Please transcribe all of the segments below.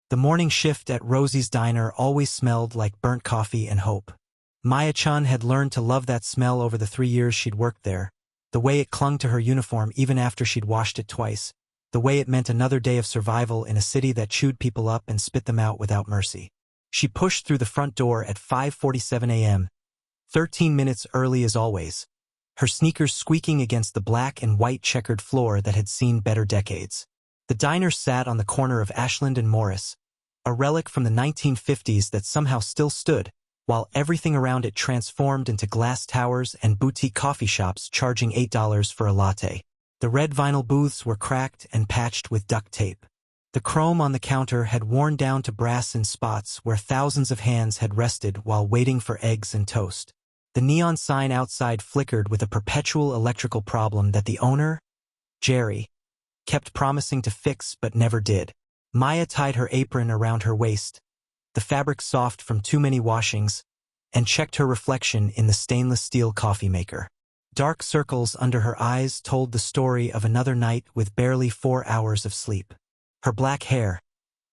The morning shift at Rosie's diner always smelled like burnt coffee and hope. Maya-chan had learned to love that smell over the 3 years she'd worked there, the way it clung to her uniform even after she'd washed it twice, the way it meant another day of survival in a city that chewed people up and spit them out without mercy. She pushed through the front door at 5:47 a.m., 13 minutes early as always, her sneakers squeaking against the black and white checkered floor that had seen better decades. The diner sat on the corner of Ashland and Morris, a relic from the 1950s that somehow still stood, while everything around it transformed into glass towers and boutique coffee shops charging $8 for a latte. The red vinyl booths were cracked and patched with duct tape. The chrome on the counter had worn down to brass in spots where thousands of hands had rested while waiting for eggs and toast. The neon sign outside flickered with a perpetual electrical problem that the owner, Jerry, kept promising to fix but never did. Maya tied her apron around her waist, the fabric soft from too many washings, and checked her reflection in the stainless steel coffee maker. Dark circles under her eyes told the story of another night with barely 4 hours of sleep. Her black hair,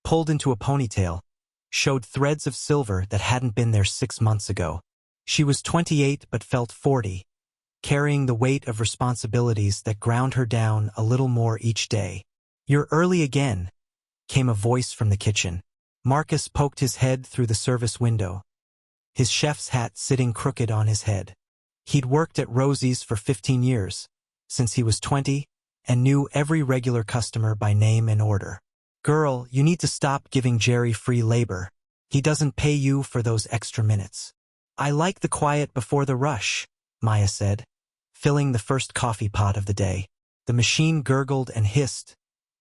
pulled into a ponytail, showed threads of silver that hadn't been there 6 months ago. She was 28 but felt 40, carrying the weight of responsibilities that ground her down a little more each day. "You're early again," came a voice from the kitchen. Marcus poked his head through the service window, his chef's hat sitting crooked on his head. He'd worked at Rosie's for 15 years, since he was 20, and knew every regular customer by name and order. "Girl, you need to stop giving Jerry free labor. He doesn't pay you for those extra minutes." "I like the quiet before the rush," Maya said, filling the first coffee pot of the day. The machine gurgled and hissed,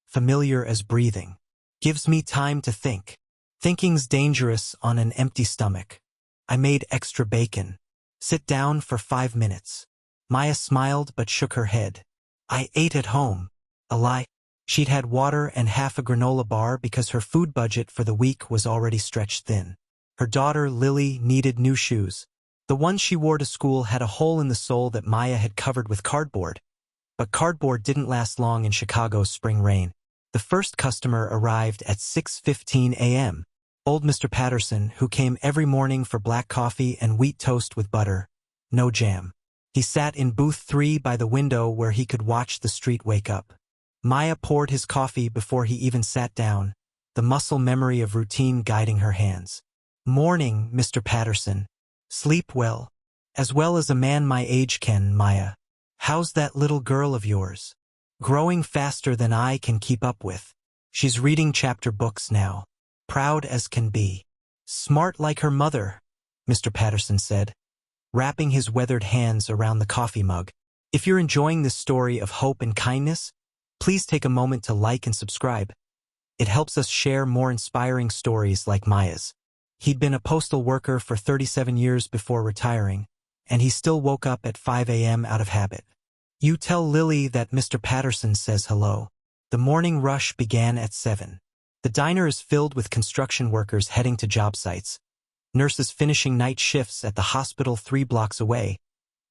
familiar as breathing. "Gives me time to think." "Thinking's dangerous on an empty stomach. I made extra bacon. Sit down for 5 minutes." Maya smiled but shook her head. "I ate at home." A lie. She'd had water and half a granola bar because her food budget for the week was already stretched thin. Her daughter, Lily, needed new shoes. The ones she wore to school had a hole in the sole that Maya had covered with cardboard. But cardboard didn't last long in Chicago's spring rain. The first customer arrived at 6:15 a.m. Old Mr. Patterson, who came every morning for black coffee and wheat toast with butter, no jam. He sat in booth 3 by the window where he could watch the street wake up. Maya poured his coffee before he even sat down, the muscle memory of routine guiding her hands. "Morning, Mr. Patterson. Sleep well as a man my age can, Maya. How's that little girl of yours? Growing faster than I can keep up with. She's reading chapter books now. Proud as can be. Smart like her mother," Mr. Patterson said, wrapping his weathered hands around the coffee mug. If you're enjoying this story of hope and kindness, please take a moment to like and subscribe. It helps us share more inspiring stories like Maya's. He'd been a postal worker for 37 years before retiring, and he still woke up at 5 a.m. out of habit. "You tell Lily that Mr. Patterson says hello." The morning rush began at 7. The diner is filled with construction workers heading to job sites, nurses finishing night shifts at the hospital 3 blocks away,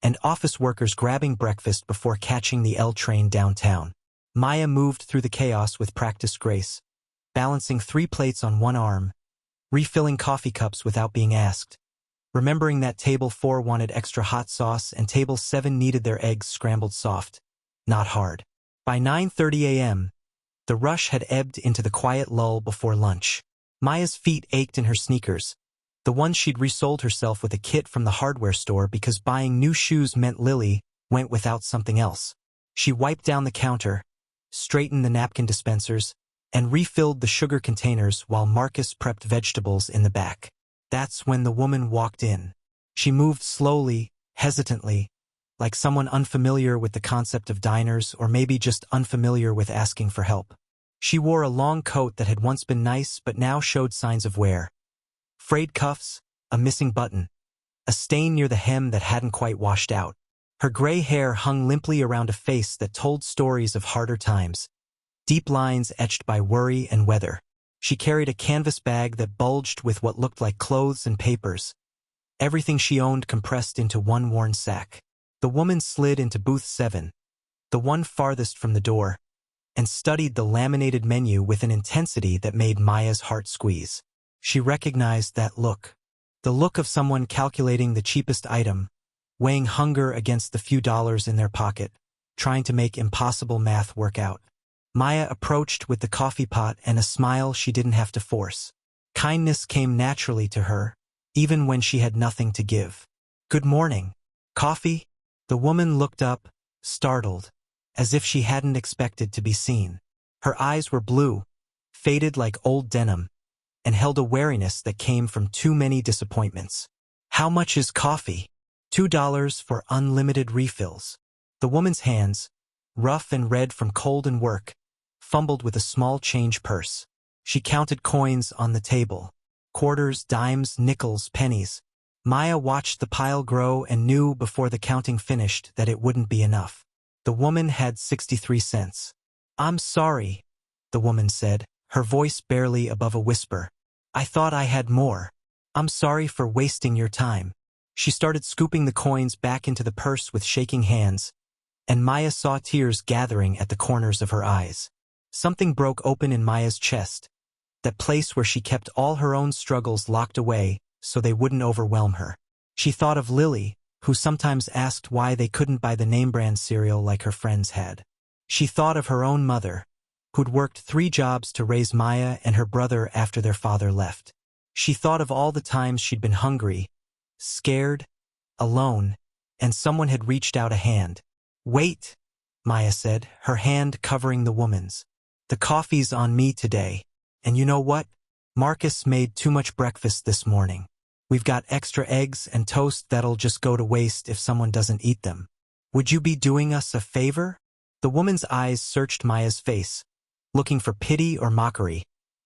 and office workers grabbing breakfast before catching the L train downtown. Maya moved through the chaos with practiced grace, balancing 3 plates on one arm, refilling coffee cups without being asked, remembering that table 4 wanted extra hot sauce and table 7 needed their eggs scrambled soft, not hard. By 9:30 a.m., the rush had ebbed into the quiet lull before lunch. Maya's feet ached in her sneakers, the ones she'd resoled herself with a kit from the hardware store because buying new shoes meant Lily went without something else. She wiped down the counter, straightened the napkin dispensers, and refilled the sugar containers while Marcus prepped vegetables in the back. That's when the woman walked in. She moved slowly, hesitantly, like someone unfamiliar with the concept of diners or maybe just unfamiliar with asking for help. She wore a long coat that had once been nice but now showed signs of wear. Frayed cuffs, a missing button, a stain near the hem that hadn't quite washed out. Her gray hair hung limply around a face that told stories of harder times, deep lines etched by worry and weather. She carried a canvas bag that bulged with what looked like clothes and papers, everything she owned compressed into one worn sack. The woman slid into booth 7, the one farthest from the door, and studied the laminated menu with an intensity that made Maya's heart squeeze. She recognized that look. The look of someone calculating the cheapest item, weighing hunger against the few dollars in their pocket, trying to make impossible math work out. Maya approached with the coffee pot and a smile she didn't have to force. Kindness came naturally to her, even when she had nothing to give. "Good morning. Coffee?" The woman looked up, startled, as if she hadn't expected to be seen. Her eyes were blue, faded like old denim, and held a wariness that came from too many disappointments. "How much is coffee?" $2 for unlimited refills. The woman's hands, rough and red from cold and work, fumbled with a small change purse. She counted coins on the table. Quarters, dimes, nickels, pennies. Maya watched the pile grow and knew before the counting finished that it wouldn't be enough. The woman had 63 cents. "I'm sorry," the woman said, her voice barely above a whisper. "I thought I had more. I'm sorry for wasting your time." She started scooping the coins back into the purse with shaking hands, and Maya saw tears gathering at the corners of her eyes. Something broke open in Maya's chest, that place where she kept all her own struggles locked away so they wouldn't overwhelm her. She thought of Lily, who sometimes asked why they couldn't buy the name-brand cereal like her friends had. She thought of her own mother, who'd worked 3 jobs to raise Maya and her brother after their father left. She thought of all the times she'd been hungry, scared, alone, and someone had reached out a hand. "Wait," Maya said, her hand covering the woman's. "The coffee's on me today. And you know what? Marcus made too much breakfast this morning. We've got extra eggs and toast that'll just go to waste if someone doesn't eat them. Would you be doing us a favor?" The woman's eyes searched Maya's face, looking for pity or mockery,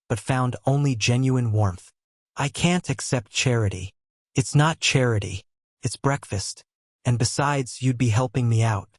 but found only genuine warmth. "I can't accept charity. It's not charity. It's breakfast. And besides, you'd be helping me out.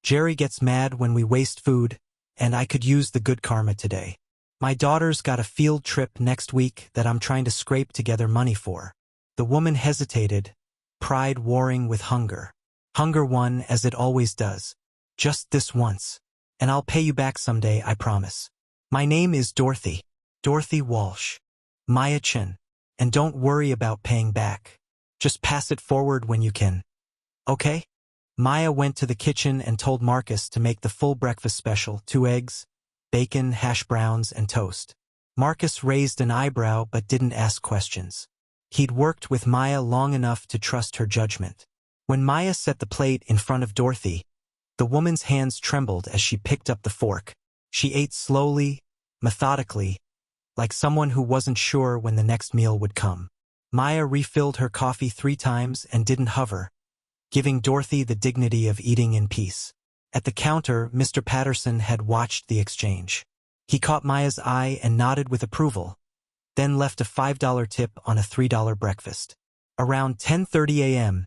Jerry gets mad when we waste food, and I could use the good karma today. My daughter's got a field trip next week that I'm trying to scrape together money for." The woman hesitated, pride warring with hunger. Hunger won as it always does. "Just this once. And I'll pay you back someday, I promise. My name is Dorothy. Dorothy Walsh. Maya Chen. And don't worry about paying back. Just pass it forward when you can. Okay?" Maya went to the kitchen and told Marcus to make the full breakfast special: 2 eggs, bacon, hash browns, and toast. Marcus raised an eyebrow but didn't ask questions. He'd worked with Maya long enough to trust her judgment. When Maya set the plate in front of Dorothy, the woman's hands trembled as she picked up the fork. She ate slowly, methodically, like someone who wasn't sure when the next meal would come. Maya refilled her coffee 3 times and didn't hover, giving Dorothy the dignity of eating in peace. At the counter, Mr. Patterson had watched the exchange. He caught Maya's eye and nodded with approval, then left a $5 tip on a $3 breakfast. Around 10:30 a.m.,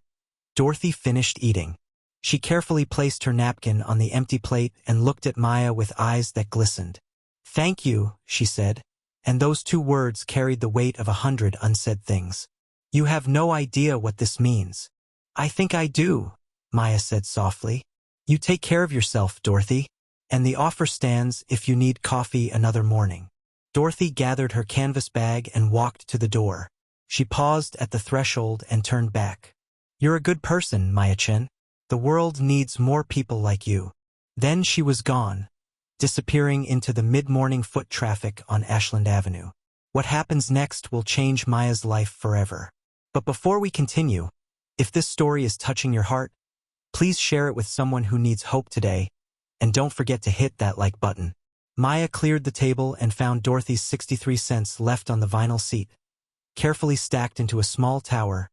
Dorothy finished eating. She carefully placed her napkin on the empty plate and looked at Maya with eyes that glistened. "Thank you," she said, and those 2 words carried the weight of 100 unsaid things. "You have no idea what this means." "I think I do," Maya said softly. "You take care of yourself, Dorothy, and the offer stands if you need coffee another morning." Dorothy gathered her canvas bag and walked to the door. She paused at the threshold and turned back. "You're a good person, Maya Chen. The world needs more people like you." Then she was gone, disappearing into the mid-morning foot traffic on Ashland Avenue. What happens next will change Maya's life forever. But before we continue, if this story is touching your heart, please share it with someone who needs hope today, and don't forget to hit that like button. Maya cleared the table and found Dorothy's 63 cents left on the vinyl seat, carefully stacked into a small tower.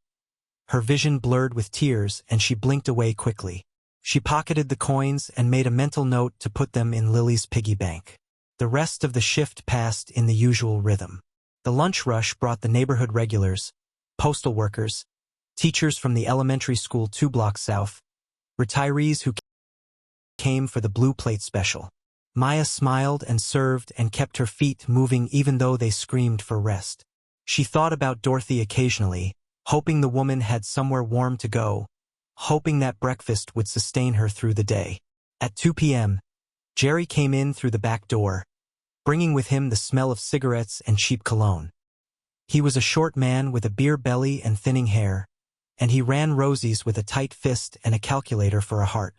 Her vision blurred with tears, and she blinked away quickly. She pocketed the coins and made a mental note to put them in Lily's piggy bank. The rest of the shift passed in the usual rhythm. The lunch rush brought the neighborhood regulars, postal workers, teachers from the elementary school 2 blocks south, retirees who came for the blue plate special. Maya smiled and served and kept her feet moving even though they screamed for rest. She thought about Dorothy occasionally, hoping the woman had somewhere warm to go, hoping that breakfast would sustain her through the day. At 2 p.m., Jerry came in through the back door, bringing with him the smell of cigarettes and cheap cologne. He was a short man with a beer belly and thinning hair, and he ran Rosie's with a tight fist and a calculator for a heart.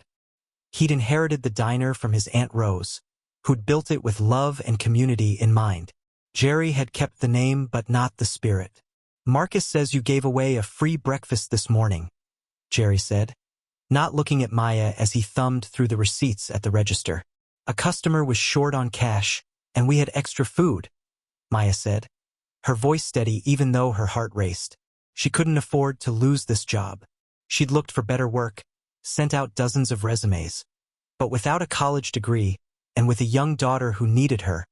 He'd inherited the diner from his Aunt Rose, who'd built it with love and community in mind. Jerry had kept the name but not the spirit. "Marcus says you gave away a free breakfast this morning," Jerry said, not looking at Maya as he thumbed through the receipts at the register. "A customer was short on cash, and we had extra food," Maya said, her voice steady even though her heart raced. She couldn't afford to lose this job. She'd looked for better work, sent out dozens of resumes. But without a college degree, and with a young daughter who needed her,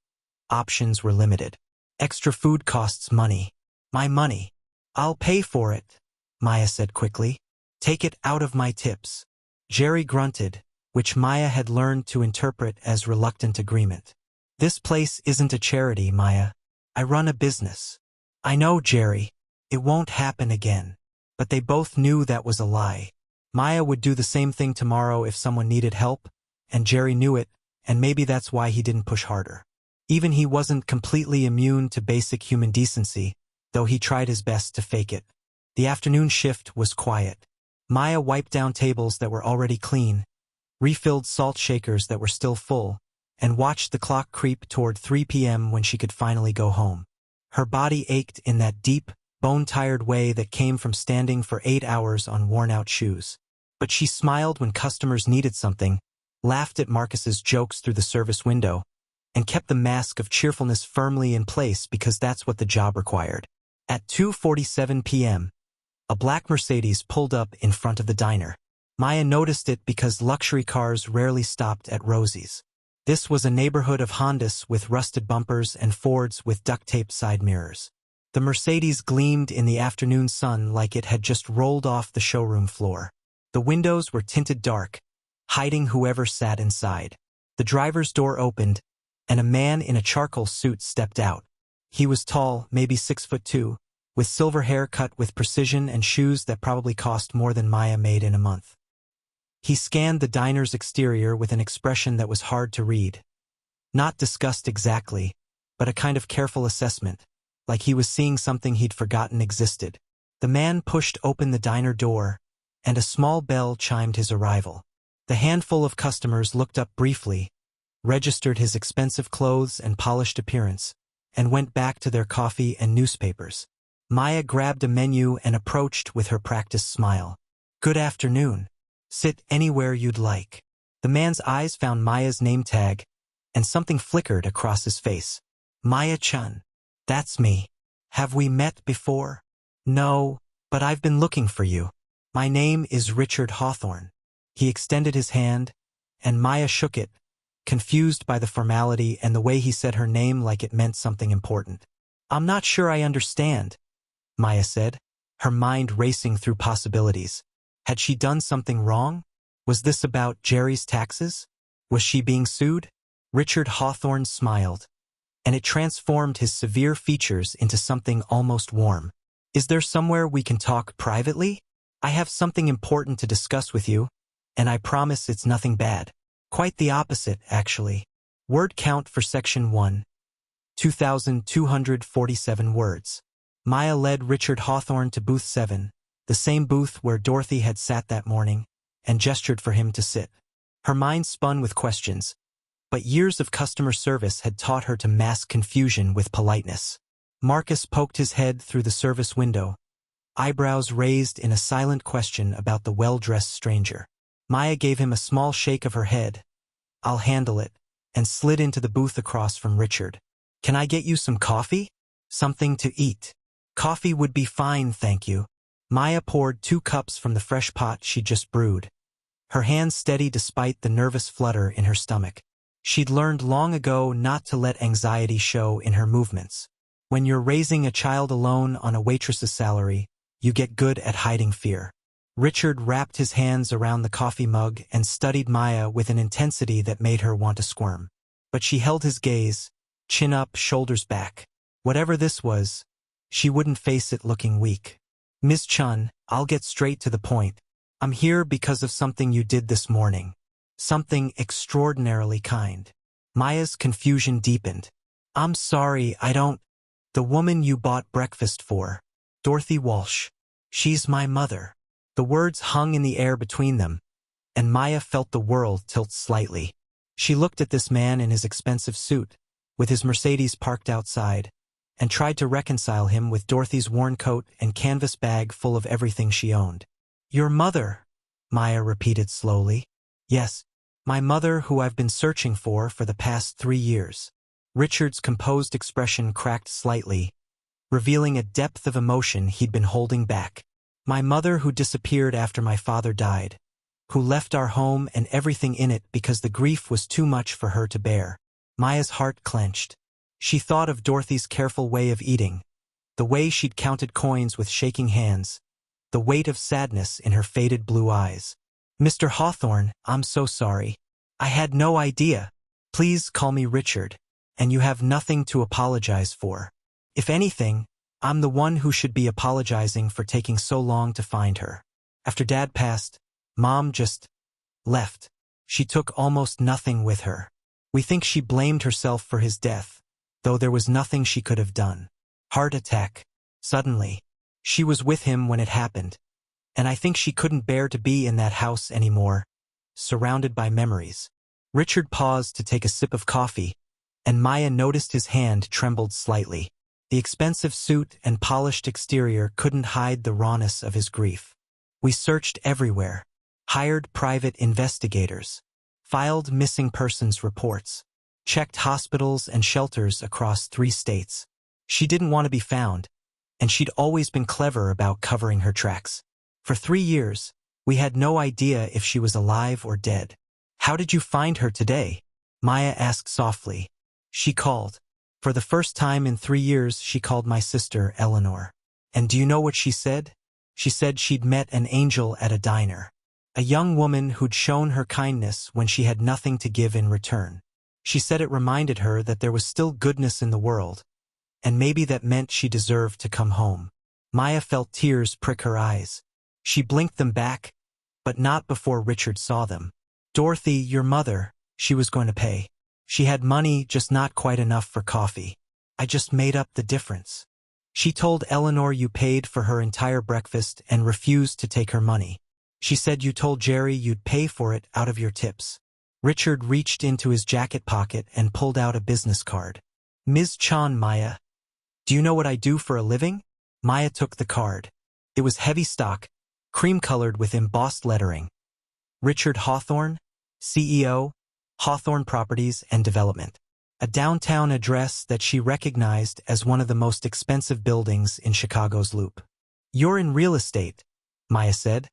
options were limited. "Extra food costs money." "My money. I'll pay for it," Maya said quickly. "Take it out of my tips." Jerry grunted, which Maya had learned to interpret as reluctant agreement. "This place isn't a charity, Maya. I run a business." "I know, Jerry. It won't happen again." But they both knew that was a lie. Maya would do the same thing tomorrow if someone needed help, and Jerry knew it, and maybe that's why he didn't push harder. Even he wasn't completely immune to basic human decency, though he tried his best to fake it. The afternoon shift was quiet. Maya wiped down tables that were already clean, refilled salt shakers that were still full, and watched the clock creep toward 3 p.m. when she could finally go home. Her body ached in that deep, bone-tired way that came from standing for 8 hours on worn-out shoes. But she smiled when customers needed something, laughed at Marcus's jokes through the service window, and kept the mask of cheerfulness firmly in place because that's what the job required. At 2:47 p.m., a black Mercedes pulled up in front of the diner. Maya noticed it because luxury cars rarely stopped at Rosie's. This was a neighborhood of Hondas with rusted bumpers and Fords with duct-taped side mirrors. The Mercedes gleamed in the afternoon sun like it had just rolled off the showroom floor. The windows were tinted dark, hiding whoever sat inside. The driver's door opened, and a man in a charcoal suit stepped out. He was tall, maybe 6'2", with silver hair cut with precision and shoes that probably cost more than Maya made in a month. He scanned the diner's exterior with an expression that was hard to read. Not disgust exactly, but a kind of careful assessment, like he was seeing something he'd forgotten existed. The man pushed open the diner door, and a small bell chimed his arrival. The handful of customers looked up briefly, registered his expensive clothes and polished appearance, and went back to their coffee and newspapers. Maya grabbed a menu and approached with her practiced smile. "Good afternoon. Sit anywhere you'd like." The man's eyes found Maya's name tag, and something flickered across his face. "Maya Chen. That's me. Have we met before?" "No, but I've been looking for you. My name is Richard Hawthorne." He extended his hand, and Maya shook it, confused by the formality and the way he said her name like it meant something important. "I'm not sure I understand," Maya said, her mind racing through possibilities. Had she done something wrong? Was this about Jerry's taxes? Was she being sued? Richard Hawthorne smiled, and it transformed his severe features into something almost warm. "Is there somewhere we can talk privately? I have something important to discuss with you, and I promise it's nothing bad." "Quite the opposite, actually." Word count for section 1. 2,247 words. Maya led Richard Hawthorne to booth 7, the same booth where Dorothy had sat that morning, and gestured for him to sit. Her mind spun with questions, but years of customer service had taught her to mask confusion with politeness. Marcus poked his head through the service window, eyebrows raised in a silent question about the well-dressed stranger. Maya gave him a small shake of her head. "I'll handle it," and slid into the booth across from Richard. "Can I get you some coffee? Something to eat?" "Coffee would be fine, thank you." Maya poured 2 cups from the fresh pot she'd just brewed, her hands steady despite the nervous flutter in her stomach. She'd learned long ago not to let anxiety show in her movements. When you're raising a child alone on a waitress's salary, you get good at hiding fear. Richard wrapped his hands around the coffee mug and studied Maya with an intensity that made her want to squirm. But she held his gaze, chin up, shoulders back. Whatever this was, she wouldn't face it looking weak. "Ms. Chen, I'll get straight to the point. I'm here because of something you did this morning." Something extraordinarily kind. Maya's confusion deepened. I'm sorry, I don't. The woman you bought breakfast for. Dorothy Walsh. She's my mother. The words hung in the air between them, and Maya felt the world tilt slightly. She looked at this man in his expensive suit, with his Mercedes parked outside, and tried to reconcile him with Dorothy's worn coat and canvas bag full of everything she owned. Your mother, Maya repeated slowly. Yes, my mother who I've been searching for the past 3 years. Richard's composed expression cracked slightly, revealing a depth of emotion he'd been holding back. My mother who disappeared after my father died, who left our home and everything in it because the grief was too much for her to bear. Maya's heart clenched. She thought of Dorothy's careful way of eating, the way she'd counted coins with shaking hands, the weight of sadness in her faded blue eyes. Mr. Hawthorne, I'm so sorry. I had no idea. Please call me Richard, and you have nothing to apologize for. If anything, I'm the one who should be apologizing for taking so long to find her. After Dad passed, Mom just left. She took almost nothing with her. We think she blamed herself for his death, though there was nothing she could have done. Heart attack. Suddenly. She was with him when it happened, and I think she couldn't bear to be in that house anymore, surrounded by memories. Richard paused to take a sip of coffee, and Maya noticed his hand trembled slightly. The expensive suit and polished exterior couldn't hide the rawness of his grief. We searched everywhere, hired private investigators, filed missing persons reports, checked hospitals and shelters across 3 states. She didn't want to be found, and she'd always been clever about covering her tracks. For 3 years, we had no idea if she was alive or dead. How did you find her today? Maya asked softly. She called. For the first time in 3 years, she called my sister, Eleanor. And do you know what she said? She said she'd met an angel at a diner. A young woman who'd shown her kindness when she had nothing to give in return. She said it reminded her that there was still goodness in the world, and maybe that meant she deserved to come home. Maya felt tears prick her eyes. She blinked them back, but not before Richard saw them. Dorothy, your mother, she was going to pay. She had money, just not quite enough for coffee. I just made up the difference. She told Eleanor you paid for her entire breakfast and refused to take her money. She said you told Jerry you'd pay for it out of your tips. Richard reached into his jacket pocket and pulled out a business card. Ms. Chen, Maya. Do you know what I do for a living? Maya took the card. It was heavy stock, cream-colored with embossed lettering. Richard Hawthorne, CEO, Hawthorne Properties and Development. A downtown address that she recognized as one of the most expensive buildings in Chicago's Loop. You're in real estate, Maya said,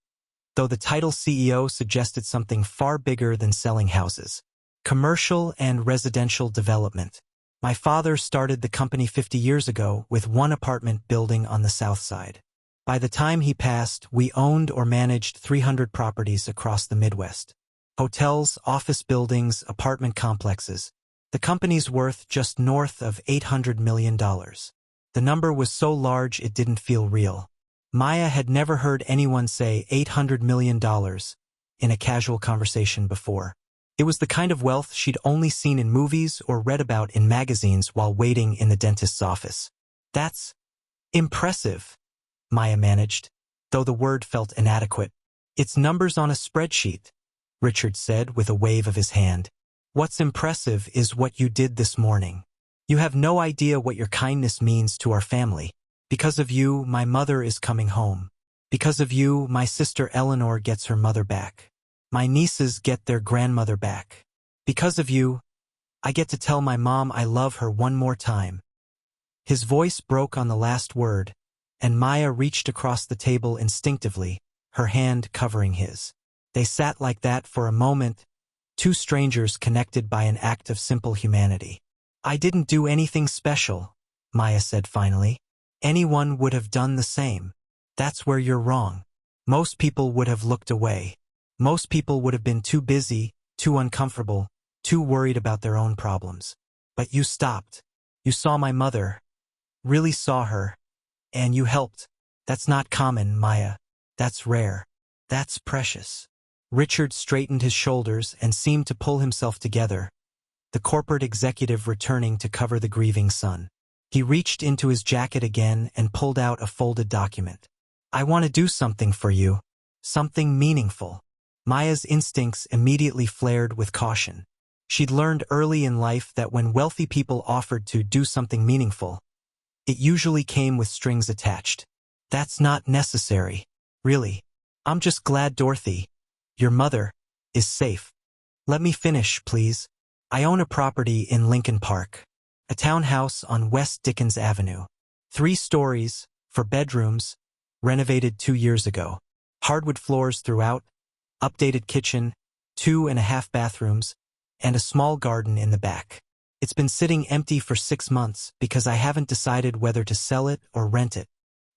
though the title CEO suggested something far bigger than selling houses. Commercial and residential development. My father started the company 50 years ago with one apartment building on the south side. By the time he passed, we owned or managed 300 properties across the Midwest. Hotels, office buildings, apartment complexes. The company's worth just north of $800 million. The number was so large it didn't feel real. Maya had never heard anyone say $800 million in a casual conversation before. It was the kind of wealth she'd only seen in movies or read about in magazines while waiting in the dentist's office. That's impressive, Maya managed, though the word felt inadequate. It's numbers on a spreadsheet, Richard said with a wave of his hand. What's impressive is what you did this morning. You have no idea what your kindness means to our family. Because of you, my mother is coming home. Because of you, my sister Eleanor gets her mother back. My nieces get their grandmother back. Because of you, I get to tell my mom I love her one more time. His voice broke on the last word, and Maya reached across the table instinctively, her hand covering his. They sat like that for a moment, 2 strangers connected by an act of simple humanity. I didn't do anything special, Maya said finally. Anyone would have done the same. That's where you're wrong. Most people would have looked away. Most people would have been too busy, too uncomfortable, too worried about their own problems. But you stopped. You saw my mother. Really saw her. And you helped. That's not common, Maya. That's rare. That's precious. Richard straightened his shoulders and seemed to pull himself together, the corporate executive returning to cover the grieving son. He reached into his jacket again and pulled out a folded document. I want to do something for you. Something meaningful. Maya's instincts immediately flared with caution. She'd learned early in life that when wealthy people offered to do something meaningful, it usually came with strings attached. That's not necessary. Really. I'm just glad Dorothy, your mother, is safe. Let me finish, please. I own a property in Lincoln Park. A townhouse on West Dickens Avenue. 3 stories, 4 bedrooms, renovated 2 years ago. Hardwood floors throughout, updated kitchen, 2.5 bathrooms, and a small garden in the back. It's been sitting empty for 6 months because I haven't decided whether to sell it or rent it.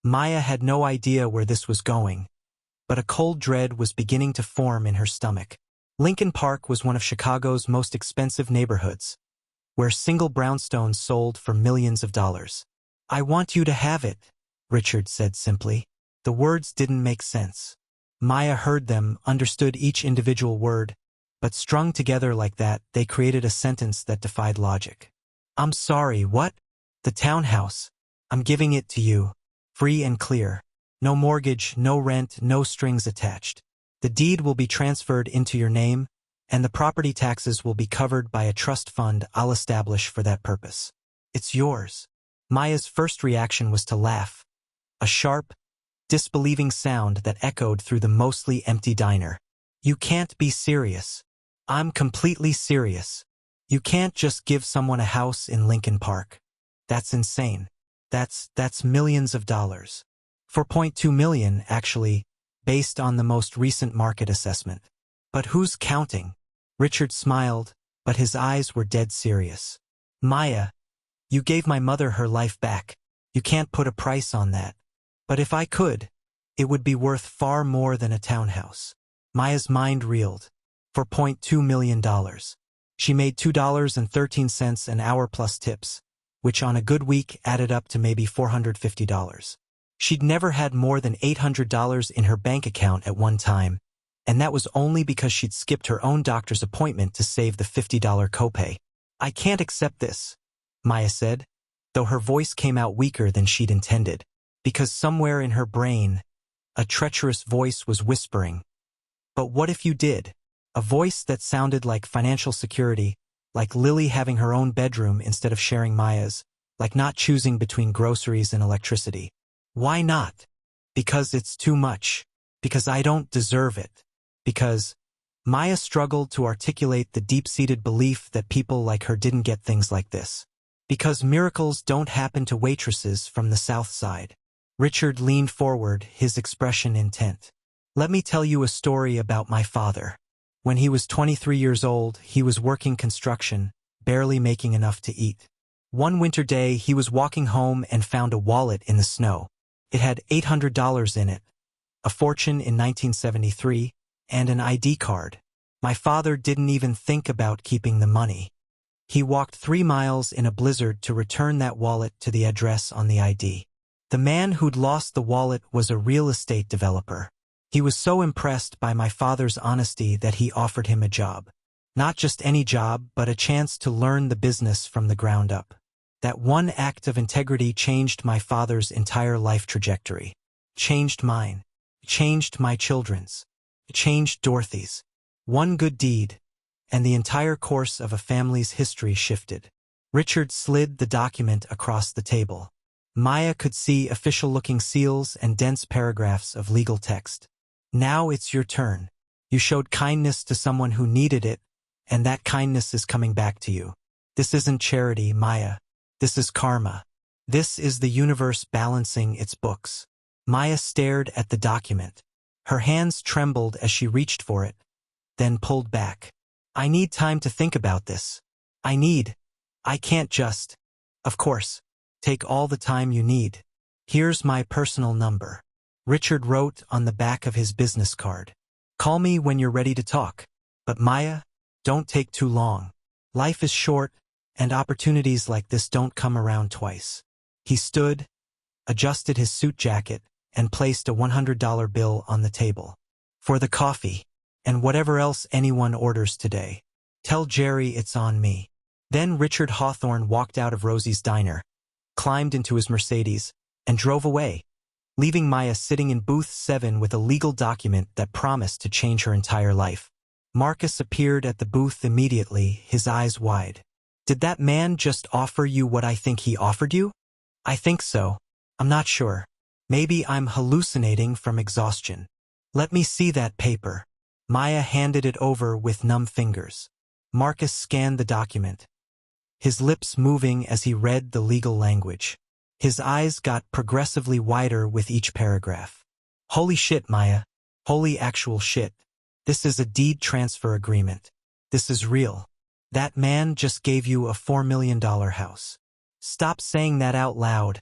Maya had no idea where this was going, but a cold dread was beginning to form in her stomach. Lincoln Park was one of Chicago's most expensive neighborhoods, where single brownstones sold for millions of dollars. I want you to have it, Richard said simply. The words didn't make sense. Maya heard them, understood each individual word, but strung together like that, they created a sentence that defied logic. I'm sorry, what? The townhouse. I'm giving it to you. Free and clear. No mortgage, no rent, no strings attached. The deed will be transferred into your name, and the property taxes will be covered by a trust fund I'll establish for that purpose. It's yours. Maya's first reaction was to laugh. A sharp, disbelieving sound that echoed through the mostly empty diner. You can't be serious. I'm completely serious. You can't just give someone a house in Lincoln Park. That's insane. That's millions of dollars. 4.2 million, actually, based on the most recent market assessment. But who's counting? Richard smiled, but his eyes were dead serious. Maya, you gave my mother her life back. You can't put a price on that. But if I could, it would be worth far more than a townhouse. Maya's mind reeled. $4.2 million. She made $2.13 an hour plus tips, which on a good week added up to maybe $450. She'd never had more than $800 in her bank account at one time, and that was only because she'd skipped her own doctor's appointment to save the $50 copay. I can't accept this, Maya said, though her voice came out weaker than she'd intended, because somewhere in her brain, a treacherous voice was whispering. But what if you did? A voice that sounded like financial security, like Lily having her own bedroom instead of sharing Maya's, like not choosing between groceries and electricity. Why not? Because it's too much. Because I don't deserve it. Because Maya struggled to articulate the deep-seated belief that people like her didn't get things like this. Because miracles don't happen to waitresses from the South Side. Richard leaned forward, his expression intent. Let me tell you a story about my father. When he was 23 years old, he was working construction, barely making enough to eat. One winter day, he was walking home and found a wallet in the snow. It had $800 in it, a fortune in 1973, and an ID card. My father didn't even think about keeping the money. He walked 3 miles in a blizzard to return that wallet to the address on the ID. The man who'd lost the wallet was a real estate developer. He was so impressed by my father's honesty that he offered him a job. Not just any job, but a chance to learn the business from the ground up. That one act of integrity changed my father's entire life trajectory. Changed mine. Changed my children's. Changed Dorothy's. One good deed, and the entire course of a family's history shifted. Richard slid the document across the table. Maya could see official-looking seals and dense paragraphs of legal text. Now it's your turn. You showed kindness to someone who needed it, and that kindness is coming back to you. This isn't charity, Maya. This is karma. This is the universe balancing its books. Maya stared at the document. Her hands trembled as she reached for it, then pulled back. I need time to think about this. I can't just. Of course. Take all the time you need. Here's my personal number. Richard wrote on the back of his business card. Call me when you're ready to talk. But Maya, don't take too long. Life is short, and opportunities like this don't come around twice. He stood, adjusted his suit jacket, and placed a $100 bill on the table. For the coffee. and whatever else anyone orders today. Tell Jerry it's on me." Then Richard Hawthorne walked out of Rosie's diner, climbed into his Mercedes, and drove away, leaving Maya sitting in booth 7 with a legal document that promised to change her entire life. Marcus appeared at the booth immediately, his eyes wide. "Did that man just offer you what I think he offered you?" "I think so. I'm not sure. Maybe I'm hallucinating from exhaustion." "Let me see that paper." Maya handed it over with numb fingers. Marcus scanned the document, his lips moving as he read the legal language. His eyes got progressively wider with each paragraph. "Holy shit, Maya. Holy actual shit. This is a deed transfer agreement. This is real. That man just gave you a $4 million house." "Stop saying that out loud,"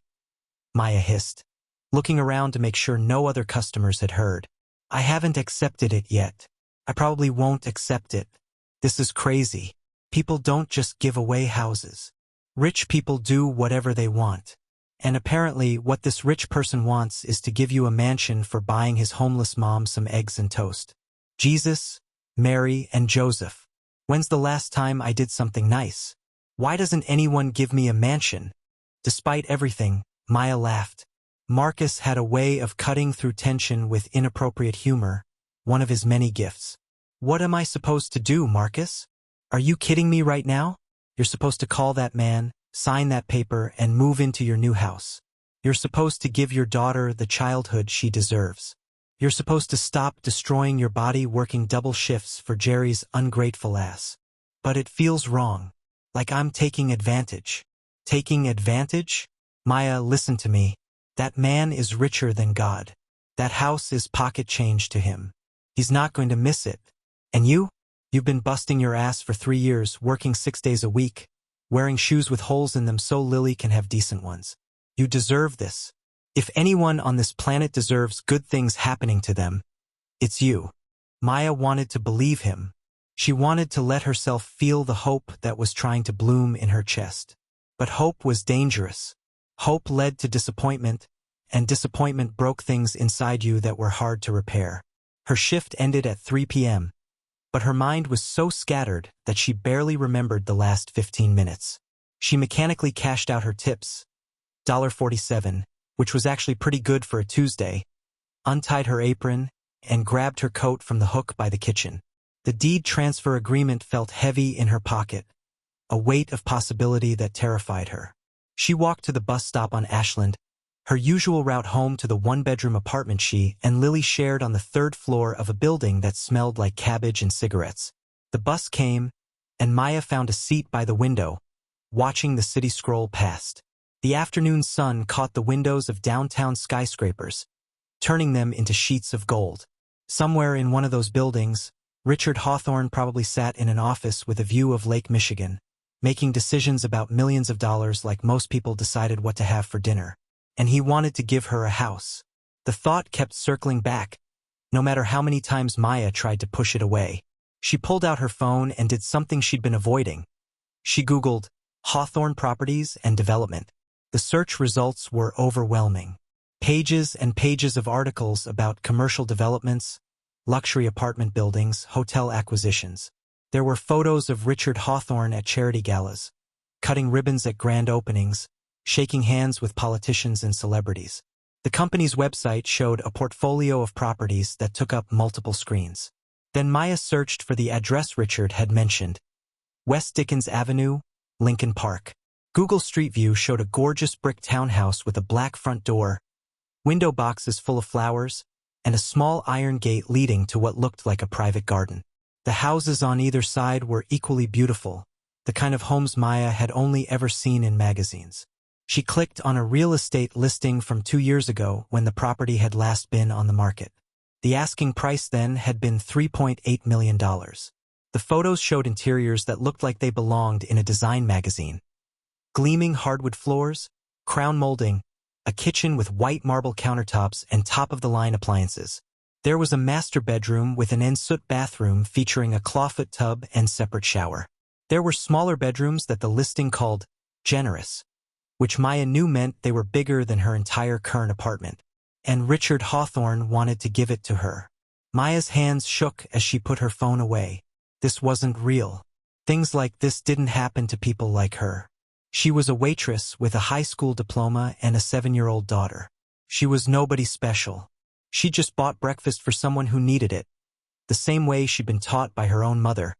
Maya hissed, looking around to make sure no other customers had heard. "I haven't accepted it yet. I probably won't accept it. This is crazy. People don't just give away houses. Rich people do whatever they want. And apparently what this rich person wants is to give you a mansion for buying his homeless mom some eggs and toast. Jesus, Mary, and Joseph. When's the last time I did something nice? Why doesn't anyone give me a mansion?" Despite everything, Maya laughed. Marcus had a way of cutting through tension with inappropriate humor, one of his many gifts. "What am I supposed to do, Marcus? Are you kidding me right now? You're supposed to call that man, sign that paper, and move into your new house. You're supposed to give your daughter the childhood she deserves. You're supposed to stop destroying your body working double shifts for Jerry's ungrateful ass. But it feels wrong. Like I'm taking advantage." "Taking advantage?" "Maya, listen to me. That man is richer than God. That house is pocket change to him. He's not going to miss it. And you? You've been busting your ass for 3 years, working 6 days a week, wearing shoes with holes in them so Lily can have decent ones. You deserve this. If anyone on this planet deserves good things happening to them, it's you." Maya wanted to believe him. She wanted to let herself feel the hope that was trying to bloom in her chest. But hope was dangerous. Hope led to disappointment, and disappointment broke things inside you that were hard to repair. Her shift ended at 3 p.m., but her mind was so scattered that she barely remembered the last 15 minutes. She mechanically cashed out her tips, $1.47, which was actually pretty good for a Tuesday, untied her apron, and grabbed her coat from the hook by the kitchen. The deed transfer agreement felt heavy in her pocket, a weight of possibility that terrified her. She walked to the bus stop on Ashland, her usual route home to the one-bedroom apartment she and Lily shared on the 3rd floor of a building that smelled like cabbage and cigarettes. The bus came, and Maya found a seat by the window, watching the city scroll past. The afternoon sun caught the windows of downtown skyscrapers, turning them into sheets of gold. Somewhere in one of those buildings, Richard Hawthorne probably sat in an office with a view of Lake Michigan, making decisions about millions of dollars like most people decided what to have for dinner. And he wanted to give her a house. The thought kept circling back, no matter how many times Maya tried to push it away. She pulled out her phone and did something she'd been avoiding. She Googled Hawthorne Properties and Development. The search results were overwhelming. Pages and pages of articles about commercial developments, luxury apartment buildings, hotel acquisitions. There were photos of Richard Hawthorne at charity galas, cutting ribbons at grand openings, shaking hands with politicians and celebrities. The company's website showed a portfolio of properties that took up multiple screens. Then Maya searched for the address Richard had mentioned, West Dickens Avenue, Lincoln Park. Google Street View showed a gorgeous brick townhouse with a black front door, window boxes full of flowers, and a small iron gate leading to what looked like a private garden. The houses on either side were equally beautiful, the kind of homes Maya had only ever seen in magazines. She clicked on a real estate listing from 2 years ago when the property had last been on the market. The asking price then had been $3.8 million. The photos showed interiors that looked like they belonged in a design magazine. Gleaming hardwood floors, crown molding, a kitchen with white marble countertops and top-of-the-line appliances. There was a master bedroom with an ensuite bathroom featuring a clawfoot tub and separate shower. There were smaller bedrooms that the listing called generous, which Maya knew meant they were bigger than her entire current apartment. And Richard Hawthorne wanted to give it to her. Maya's hands shook as she put her phone away. This wasn't real. Things like this didn't happen to people like her. She was a waitress with a high school diploma and a 7-year-old daughter. She was nobody special. She just bought breakfast for someone who needed it, the same way she'd been taught by her own mother,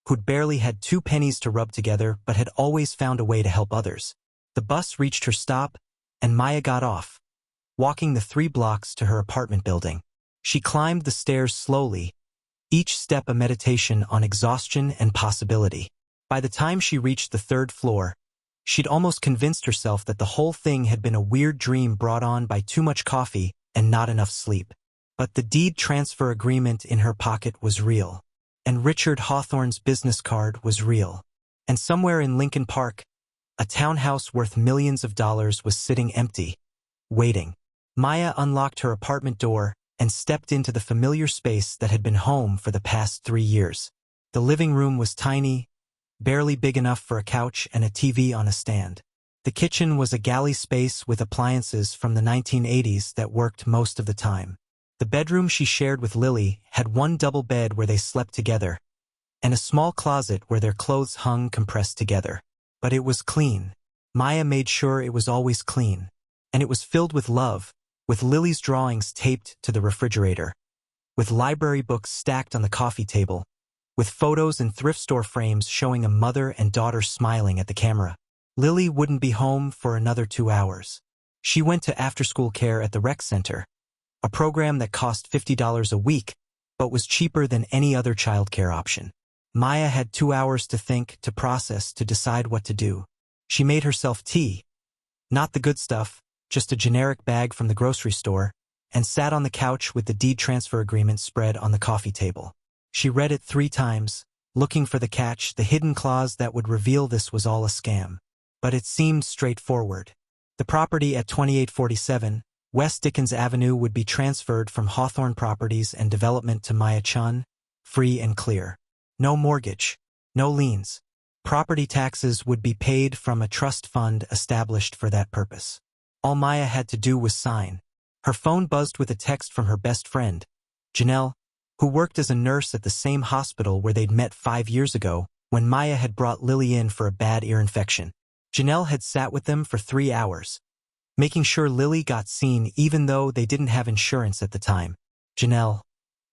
who'd barely had 2 pennies to rub together but had always found a way to help others. The bus reached her stop, and Maya got off, walking the 3 blocks to her apartment building. She climbed the stairs slowly, each step a meditation on exhaustion and possibility. By the time she reached the 3rd floor, she'd almost convinced herself that the whole thing had been a weird dream brought on by too much coffee and not enough sleep. But the deed transfer agreement in her pocket was real. And Richard Hawthorne's business card was real. And somewhere in Lincoln Park, a townhouse worth millions of dollars was sitting empty, waiting. Maya unlocked her apartment door and stepped into the familiar space that had been home for the past 3 years. The living room was tiny, barely big enough for a couch and a TV on a stand. The kitchen was a galley space with appliances from the 1980s that worked most of the time. The bedroom she shared with Lily had one double bed where they slept together, and a small closet where their clothes hung compressed together. But it was clean. Maya made sure it was always clean. And it was filled with love, with Lily's drawings taped to the refrigerator, with library books stacked on the coffee table, with photos and thrift store frames showing a mother and daughter smiling at the camera. Lily wouldn't be home for another 2 hours. She went to after-school care at the rec center, a program that cost $50 a week, but was cheaper than any other childcare option. Maya had 2 hours to think, to process, to decide what to do. She made herself tea, not the good stuff, just a generic bag from the grocery store, and sat on the couch with the deed transfer agreement spread on the coffee table. She read it 3 times, looking for the catch, the hidden clause that would reveal this was all a scam. But it seemed straightforward. The property at 2847 West Dickens Avenue would be transferred from Hawthorne Properties and Development to Maya Chen, free and clear. No mortgage, no liens. Property taxes would be paid from a trust fund established for that purpose. All Maya had to do was sign. Her phone buzzed with a text from her best friend, Janelle, who worked as a nurse at the same hospital where they'd met 5 years ago when Maya had brought Lily in for a bad ear infection. Janelle had sat with them for 3 hours, making sure Lily got seen even though they didn't have insurance at the time. Janelle,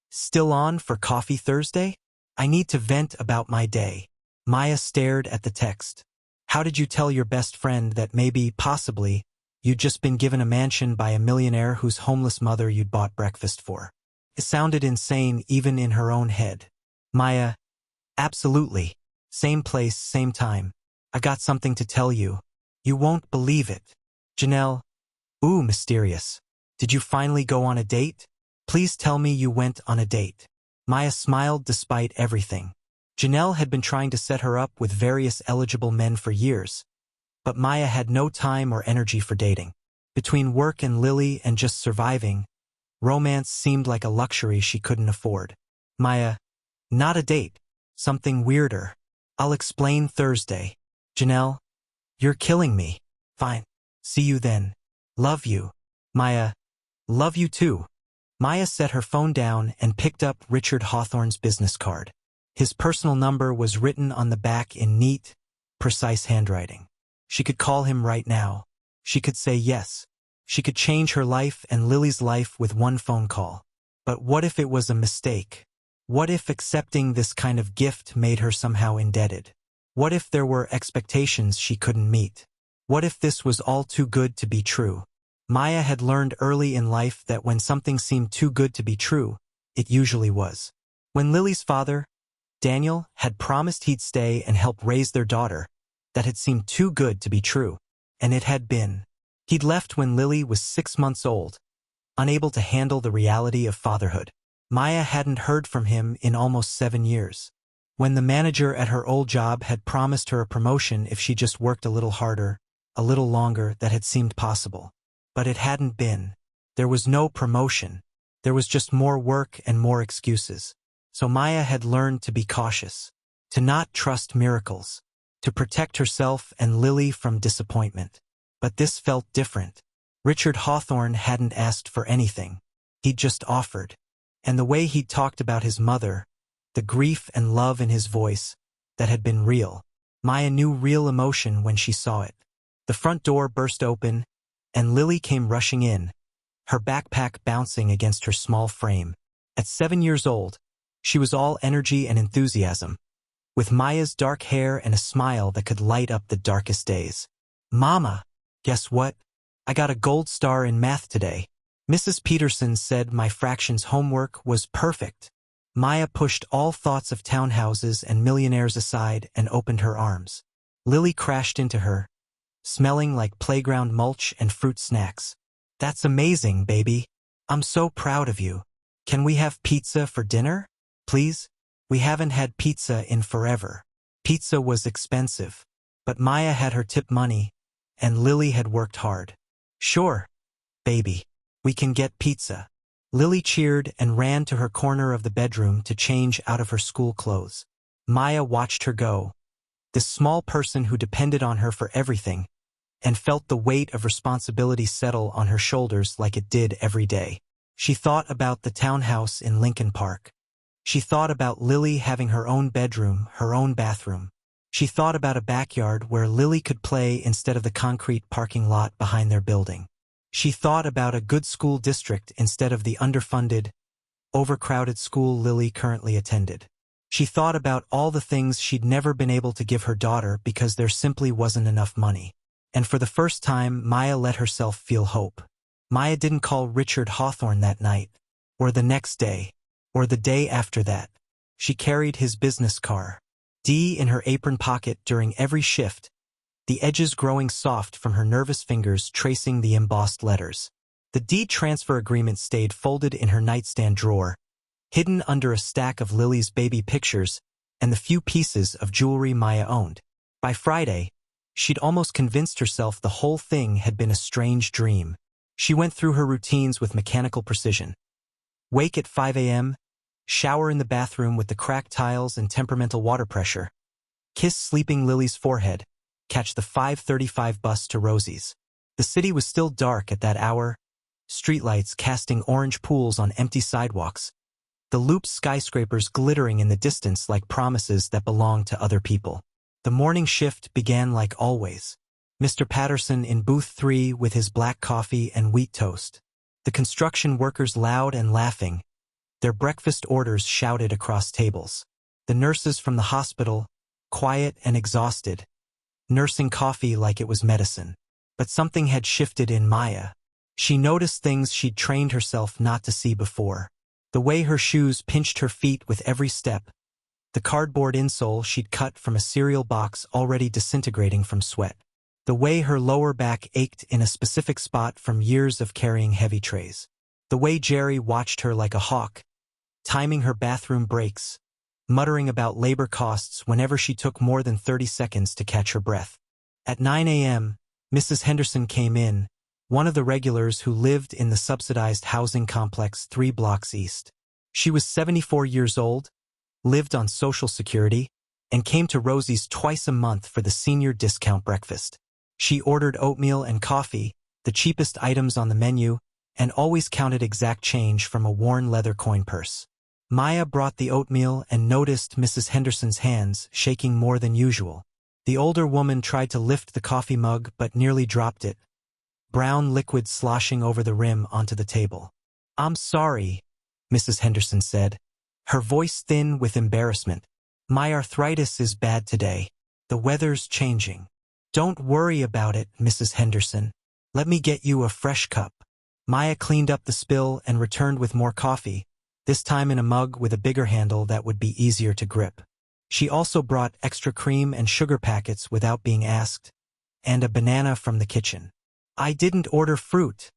still on for coffee Thursday? I need to vent about my day. Maya stared at the text. How did you tell your best friend that maybe, possibly, you'd just been given a mansion by a millionaire whose homeless mother you'd bought breakfast for? It sounded insane even in her own head. Maya, absolutely. Same place, same time. I got something to tell you. You won't believe it. Janelle, ooh, mysterious. Did you finally go on a date? Please tell me you went on a date. Maya smiled despite everything. Janelle had been trying to set her up with various eligible men for years, but Maya had no time or energy for dating. Between work and Lily and just surviving, romance seemed like a luxury she couldn't afford. Maya, not a date. Something weirder. I'll explain Thursday. Janelle, you're killing me. Fine. See you then. Love you. Maya, love you too. Maya set her phone down and picked up Richard Hawthorne's business card. His personal number was written on the back in neat, precise handwriting. She could call him right now. She could say yes. She could change her life and Lily's life with one phone call. But what if it was a mistake? What if accepting this kind of gift made her somehow indebted? What if there were expectations she couldn't meet? What if this was all too good to be true? Maya had learned early in life that when something seemed too good to be true, it usually was. When Lily's father, Daniel, had promised he'd stay and help raise their daughter, that had seemed too good to be true. And it had been. He'd left when Lily was 6 months old, unable to handle the reality of fatherhood. Maya hadn't heard from him in almost 7 years. When the manager at her old job had promised her a promotion if she just worked a little harder, a little longer, that had seemed possible. But it hadn't been. There was no promotion. There was just more work and more excuses. So Maya had learned to be cautious, to not trust miracles, to protect herself and Lily from disappointment. But this felt different. Richard Hawthorne hadn't asked for anything. He'd just offered. And the way he'd talked about his mother, the grief and love in his voice, that had been real. Maya knew real emotion when she saw it. The front door burst open, and Lily came rushing in, her backpack bouncing against her small frame. At 7 years old, she was all energy and enthusiasm, with Maya's dark hair and a smile that could light up the darkest days. "Mama, guess what? I got a gold star in math today." Mrs. Peterson said my fractions homework was perfect. Maya pushed all thoughts of townhouses and millionaires aside and opened her arms. Lily crashed into her, smelling like playground mulch and fruit snacks. "That's amazing, baby. I'm so proud of you. Can we have pizza for dinner, please? We haven't had pizza in forever." Pizza was expensive, but Maya had her tip money, and Lily had worked hard. "Sure, baby. We can get pizza." Lily cheered and ran to her corner of the bedroom to change out of her school clothes. Maya watched her go, this small person who depended on her for everything, and felt the weight of responsibility settle on her shoulders like it did every day. She thought about the townhouse in Lincoln Park. She thought about Lily having her own bedroom, her own bathroom. She thought about a backyard where Lily could play instead of the concrete parking lot behind their building. She thought about a good school district instead of the underfunded, overcrowded school Lily currently attended. She thought about all the things she'd never been able to give her daughter because there simply wasn't enough money. And for the first time, Maya let herself feel hope. Maya didn't call Richard Hawthorne that night, or the next day, or the day after that. She carried his business car, D in her apron pocket during every shift, the edges growing soft from her nervous fingers tracing the embossed letters. The deed transfer agreement stayed folded in her nightstand drawer, hidden under a stack of Lily's baby pictures and the few pieces of jewelry Maya owned. By Friday, she'd almost convinced herself the whole thing had been a strange dream. She went through her routines with mechanical precision. Wake at 5 a.m., shower in the bathroom with the cracked tiles and temperamental water pressure, kiss sleeping Lily's forehead, catch the 5:35 bus to Rosie's. The city was still dark at that hour, streetlights casting orange pools on empty sidewalks, the looped skyscrapers glittering in the distance like promises that belonged to other people. The morning shift began like always. Mr. Patterson in booth 3 with his black coffee and wheat toast. The construction workers loud and laughing, their breakfast orders shouted across tables. The nurses from the hospital, quiet and exhausted, nursing coffee like it was medicine. But something had shifted in Maya. She noticed things she'd trained herself not to see before. The way her shoes pinched her feet with every step, the cardboard insole she'd cut from a cereal box already disintegrating from sweat. The way her lower back ached in a specific spot from years of carrying heavy trays. The way Jerry watched her like a hawk, timing her bathroom breaks, muttering about labor costs whenever she took more than 30 seconds to catch her breath. At 9 a.m., Mrs. Henderson came in, one of the regulars who lived in the subsidized housing complex 3 blocks east. She was 74 years old, lived on Social Security, and came to Rosie's twice a month for the senior discount breakfast. She ordered oatmeal and coffee, the cheapest items on the menu, and always counted exact change from a worn leather coin purse. Maya brought the oatmeal and noticed Mrs. Henderson's hands shaking more than usual. The older woman tried to lift the coffee mug but nearly dropped it, brown liquid sloshing over the rim onto the table. "I'm sorry," Mrs. Henderson said, her voice thin with embarrassment. "My arthritis is bad today. The weather's changing." "Don't worry about it, Mrs. Henderson. Let me get you a fresh cup." Maya cleaned up the spill and returned with more coffee, this time in a mug with a bigger handle that would be easier to grip. She also brought extra cream and sugar packets without being asked, and a banana from the kitchen. "I didn't order fruit,"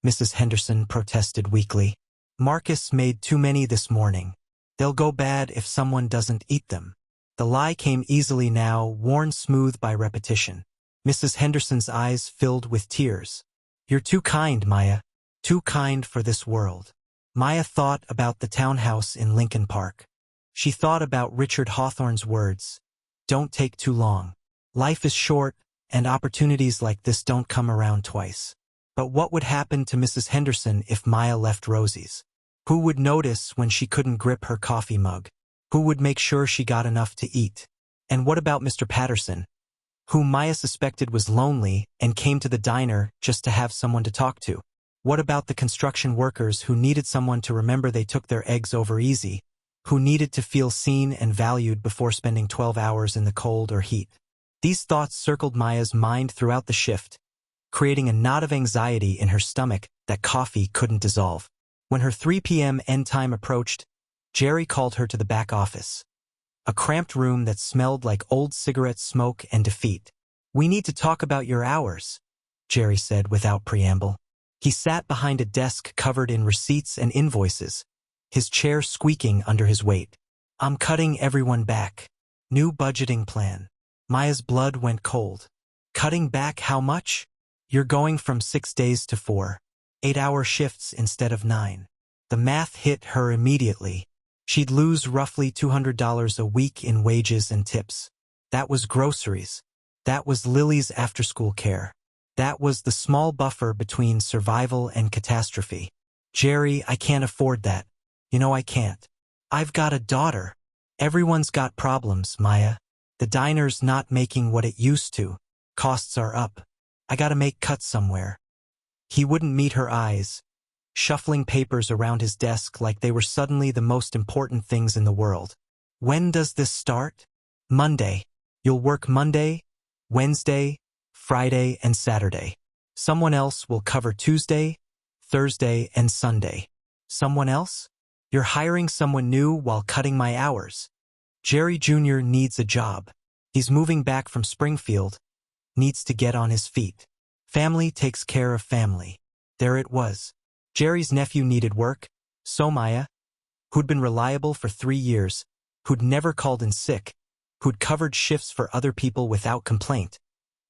Mrs. Henderson protested weakly. "Marcus made too many this morning. They'll go bad if someone doesn't eat them." The lie came easily now, worn smooth by repetition. Mrs. Henderson's eyes filled with tears. "You're too kind, Maya. Too kind for this world." Maya thought about the townhouse in Lincoln Park. She thought about Richard Hawthorne's words, "Don't take too long. Life is short, and opportunities like this don't come around twice." But what would happen to Mrs. Henderson if Maya left Rosie's? Who would notice when she couldn't grip her coffee mug? Who would make sure she got enough to eat? And what about Mr. Patterson, whom Maya suspected was lonely and came to the diner just to have someone to talk to? What about the construction workers who needed someone to remember they took their eggs over easy, who needed to feel seen and valued before spending 12 hours in the cold or heat? These thoughts circled Maya's mind throughout the shift, creating a knot of anxiety in her stomach that coffee couldn't dissolve. When her 3 p.m. end time approached, Jerry called her to the back office, a cramped room that smelled like old cigarette smoke and defeat. "We need to talk about your hours," Jerry said without preamble. He sat behind a desk covered in receipts and invoices, his chair squeaking under his weight. "I'm cutting everyone back. New budgeting plan." Maya's blood went cold. "Cutting back how much?" "You're going from 6 days to 4. 8-hour shifts instead of 9. The math hit her immediately. She'd lose roughly $200 a week in wages and tips. That was groceries. That was Lily's after-school care. That was the small buffer between survival and catastrophe. "Jerry, I can't afford that. You know I can't. I've got a daughter." "Everyone's got problems, Maya. The diner's not making what it used to. Costs are up. I gotta make cuts somewhere." He wouldn't meet her eyes, shuffling papers around his desk like they were suddenly the most important things in the world. "When does this start?" "Monday. You'll work Monday, Wednesday, Friday, and Saturday. Someone else will cover Tuesday, Thursday, and Sunday." "Someone else? You're hiring someone new while cutting my hours." "Jerry Jr. needs a job. He's moving back from Springfield, needs to get on his feet. Family takes care of family." There it was. Jerry's nephew needed work, so Maya, who'd been reliable for 3 years, who'd never called in sick, who'd covered shifts for other people without complaint,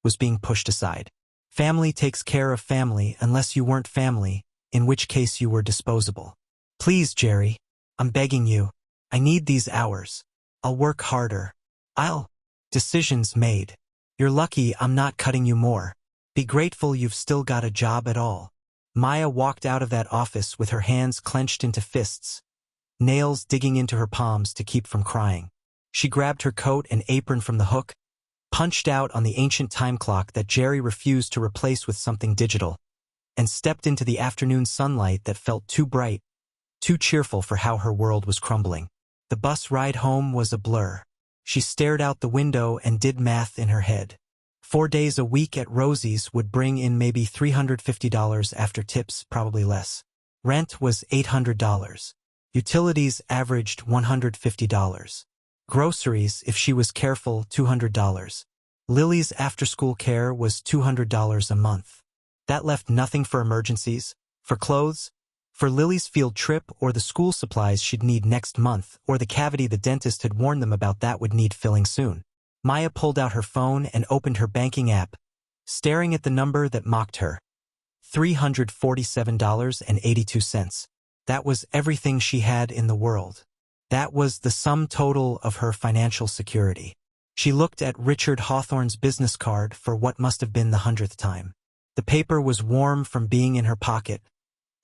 was being pushed aside. Family takes care of family unless you weren't family, in which case you were disposable. "Please, Jerry, I'm begging you. I need these hours. I'll work harder. I'll..." "Decisions made. You're lucky I'm not cutting you more. Be grateful you've still got a job at all." Maya walked out of that office with her hands clenched into fists, nails digging into her palms to keep from crying. She grabbed her coat and apron from the hook, punched out on the ancient time clock that Jerry refused to replace with something digital, and stepped into the afternoon sunlight that felt too bright, too cheerful for how her world was crumbling. The bus ride home was a blur. She stared out the window and did math in her head. 4 days a week at Rosie's would bring in maybe $350 after tips, probably less. Rent was $800. Utilities averaged $150. Groceries, if she was careful, $200. Lily's after-school care was $200 a month. That left nothing for emergencies, for clothes, for Lily's field trip or the school supplies she'd need next month, or the cavity the dentist had warned them about that would need filling soon. Maya pulled out her phone and opened her banking app, staring at the number that mocked her. $347.82. That was everything she had in the world. That was the sum total of her financial security. She looked at Richard Hawthorne's business card for what must have been the 100th time. The paper was warm from being in her pocket,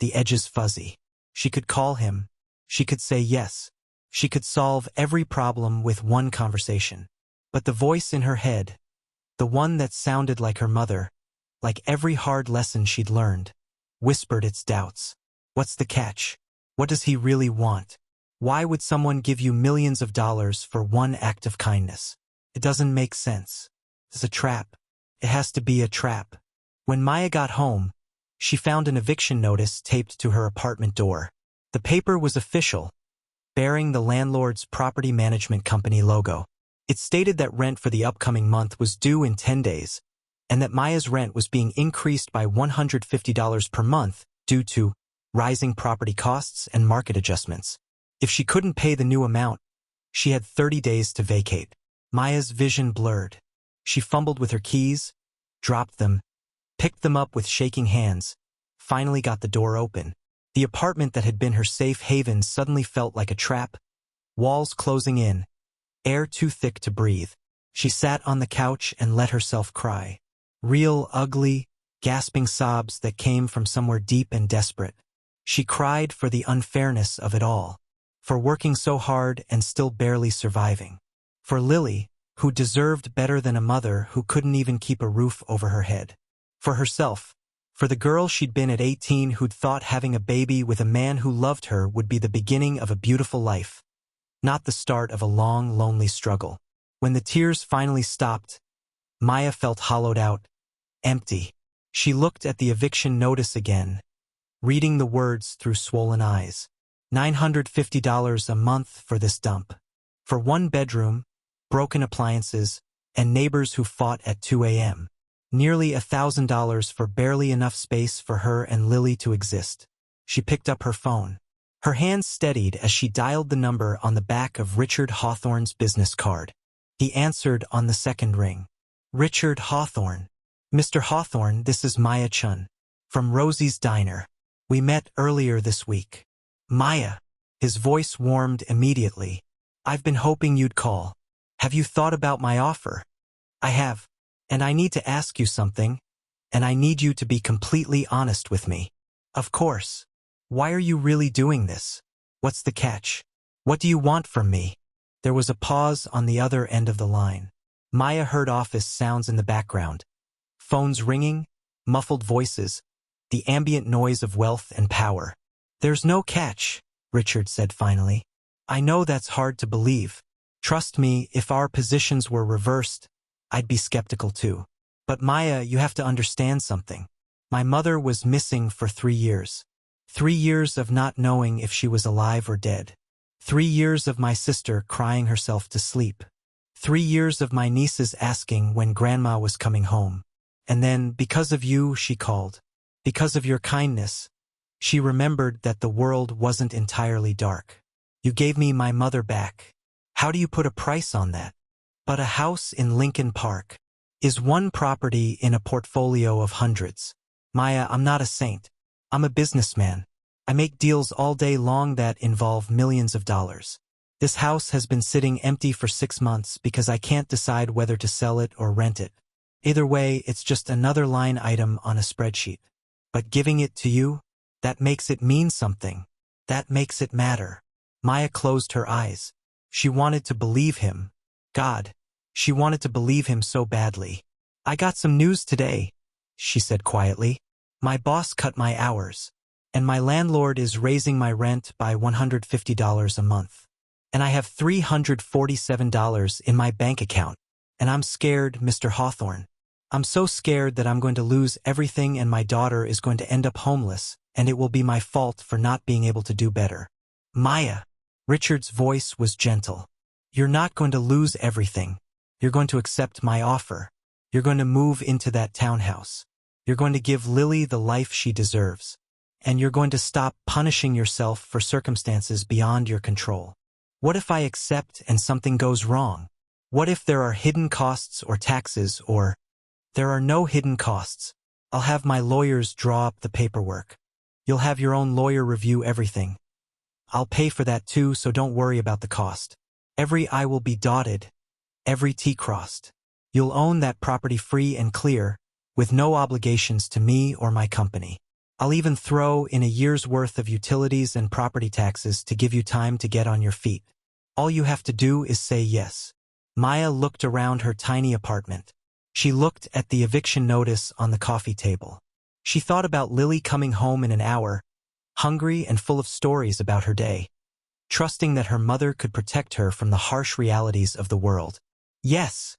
the edges fuzzy. She could call him. She could say yes. She could solve every problem with one conversation. But the voice in her head, the one that sounded like her mother, like every hard lesson she'd learned, whispered its doubts. What's the catch? What does he really want? Why would someone give you millions of dollars for one act of kindness? It doesn't make sense. It's a trap. It has to be a trap. When Maya got home, she found an eviction notice taped to her apartment door. The paper was official, bearing the landlord's property management company logo. It stated that rent for the upcoming month was due in 10 days, and that Maya's rent was being increased by $150 per month due to rising property costs and market adjustments. If she couldn't pay the new amount, she had 30 days to vacate. Maya's vision blurred. She fumbled with her keys, dropped them, picked them up with shaking hands, finally got the door open. The apartment that had been her safe haven suddenly felt like a trap, walls closing in, air too thick to breathe. She sat on the couch and let herself cry. Real, ugly, gasping sobs that came from somewhere deep and desperate. She cried for the unfairness of it all, for working so hard and still barely surviving, for Lily, who deserved better than a mother who couldn't even keep a roof over her head, for herself, for the girl she'd been at 18 who'd thought having a baby with a man who loved her would be the beginning of a beautiful life, not the start of a long, lonely struggle. When the tears finally stopped, Maya felt hollowed out, empty. She looked at the eviction notice again, reading the words through swollen eyes. $950 a month for this dump. For one bedroom, broken appliances, and neighbors who fought at 2 a.m. Nearly $1,000 for barely enough space for her and Lily to exist. She picked up her phone. Her hands steadied as she dialed the number on the back of Richard Hawthorne's business card. He answered on the second ring. Richard Hawthorne. Mr. Hawthorne, this is Maya Chen. From Rosie's Diner. We met earlier this week. Maya. His voice warmed immediately. I've been hoping you'd call. Have you thought about my offer? I have. And I need to ask you something. And I need you to be completely honest with me. Of course. Why are you really doing this? What's the catch? What do you want from me? There was a pause on the other end of the line. Maya heard office sounds in the background. Phones ringing, muffled voices, the ambient noise of wealth and power. There's no catch, Richard said finally. I know that's hard to believe. Trust me, if our positions were reversed, I'd be skeptical too. But Maya, you have to understand something. My mother was missing for 3 years. 3 years of not knowing if she was alive or dead. 3 years of my sister crying herself to sleep. 3 years of my nieces asking when Grandma was coming home. And then, because of you, she called. Because of your kindness, she remembered that the world wasn't entirely dark. You gave me my mother back. How do you put a price on that? But a house in Lincoln Park is one property in a portfolio of hundreds. Maya, I'm not a saint. I'm a businessman. I make deals all day long that involve millions of dollars. This house has been sitting empty for 6 months because I can't decide whether to sell it or rent it. Either way, it's just another line item on a spreadsheet. But giving it to you, that makes it mean something. That makes it matter. Maya closed her eyes. She wanted to believe him. God, she wanted to believe him so badly. I got some news today, she said quietly. My boss cut my hours, and my landlord is raising my rent by $150 a month. And I have $347 in my bank account. And I'm scared, Mr. Hawthorne. I'm so scared that I'm going to lose everything and my daughter is going to end up homeless, and it will be my fault for not being able to do better. Maya. Richard's voice was gentle. You're not going to lose everything. You're going to accept my offer. You're going to move into that townhouse. You're going to give Lily the life she deserves. And you're going to stop punishing yourself for circumstances beyond your control. What if I accept and something goes wrong? What if there are hidden costs or taxes or... There are no hidden costs. I'll have my lawyers draw up the paperwork. You'll have your own lawyer review everything. I'll pay for that too, so don't worry about the cost. Every I will be dotted, every T crossed. You'll own that property free and clear, with no obligations to me or my company. I'll even throw in a year's worth of utilities and property taxes to give you time to get on your feet. All you have to do is say yes. Maya looked around her tiny apartment. She looked at the eviction notice on the coffee table. She thought about Lily coming home in an hour, hungry and full of stories about her day, trusting that her mother could protect her from the harsh realities of the world. Yes,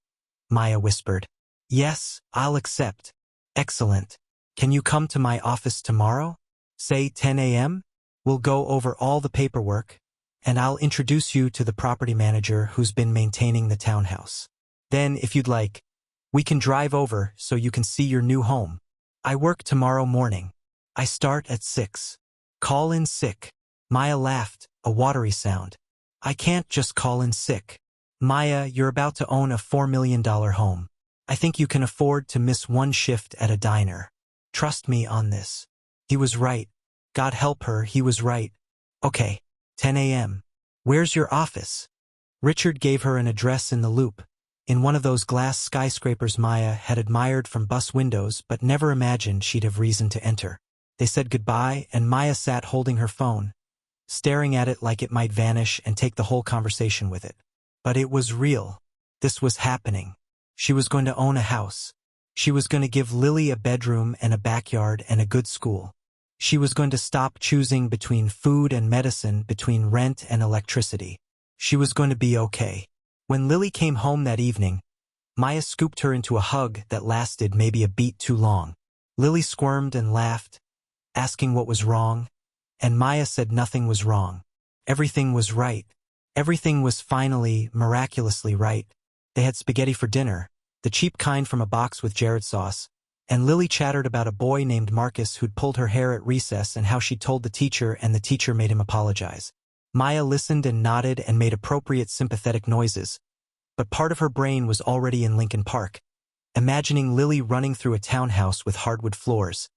Maya whispered. Yes, I'll accept. Excellent. Can you come to my office tomorrow? Say 10 a.m.? We'll go over all the paperwork, and I'll introduce you to the property manager who's been maintaining the townhouse. Then, if you'd like, we can drive over so you can see your new home. I work tomorrow morning. I start at 6. Call in sick. Maya laughed, a watery sound. I can't just call in sick. Maya, you're about to own a $4 million home. I think you can afford to miss one shift at a diner. Trust me on this. He was right. God help her, he was right. Okay, 10 a.m. Where's your office? Richard gave her an address in the Loop, in one of those glass skyscrapers Maya had admired from bus windows but never imagined she'd have reason to enter. They said goodbye, and Maya sat holding her phone, staring at it like it might vanish and take the whole conversation with it. But it was real. This was happening. She was going to own a house. She was going to give Lily a bedroom and a backyard and a good school. She was going to stop choosing between food and medicine, between rent and electricity. She was going to be okay. When Lily came home that evening, Maya scooped her into a hug that lasted maybe a beat too long. Lily squirmed and laughed, asking what was wrong, and Maya said nothing was wrong. Everything was right. Everything was finally, miraculously right. They had spaghetti for dinner, the cheap kind from a box with Jared sauce, and Lily chattered about a boy named Marcus who'd pulled her hair at recess and how she'd told the teacher and the teacher made him apologize. Maya listened and nodded and made appropriate sympathetic noises, but part of her brain was already in Lincoln Park, imagining Lily running through a townhouse with hardwood floors,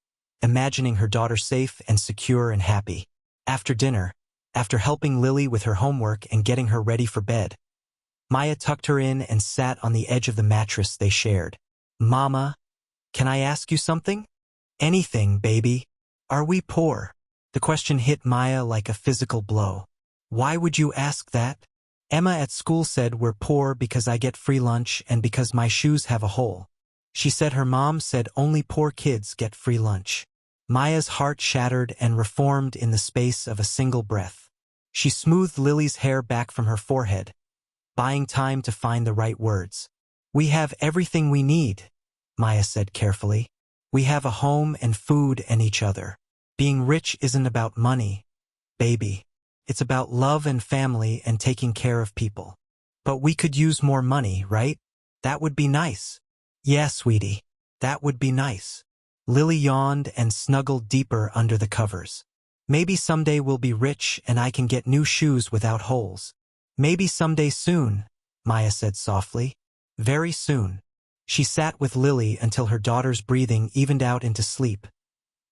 imagining her daughter safe and secure and happy. After dinner, after helping Lily with her homework and getting her ready for bed, Maya tucked her in and sat on the edge of the mattress they shared. "Mama, can I ask you something?" "Anything, baby." "Are we poor?" The question hit Maya like a physical blow. "Why would you ask that?" "Emma at school said we're poor because I get free lunch and because my shoes have a hole. She said her mom said only poor kids get free lunch." Maya's heart shattered and reformed in the space of a single breath. She smoothed Lily's hair back from her forehead, buying time to find the right words. "We have everything we need," Maya said carefully. "We have a home and food and each other. Being rich isn't about money, baby. It's about love and family and taking care of people. But we could use more money, right? That would be nice." "Yeah, sweetie, that would be nice." Lily yawned and snuggled deeper under the covers. "Maybe someday we'll be rich and I can get new shoes without holes." "Maybe someday soon," Maya said softly. "Very soon." She sat with Lily until her daughter's breathing evened out into sleep,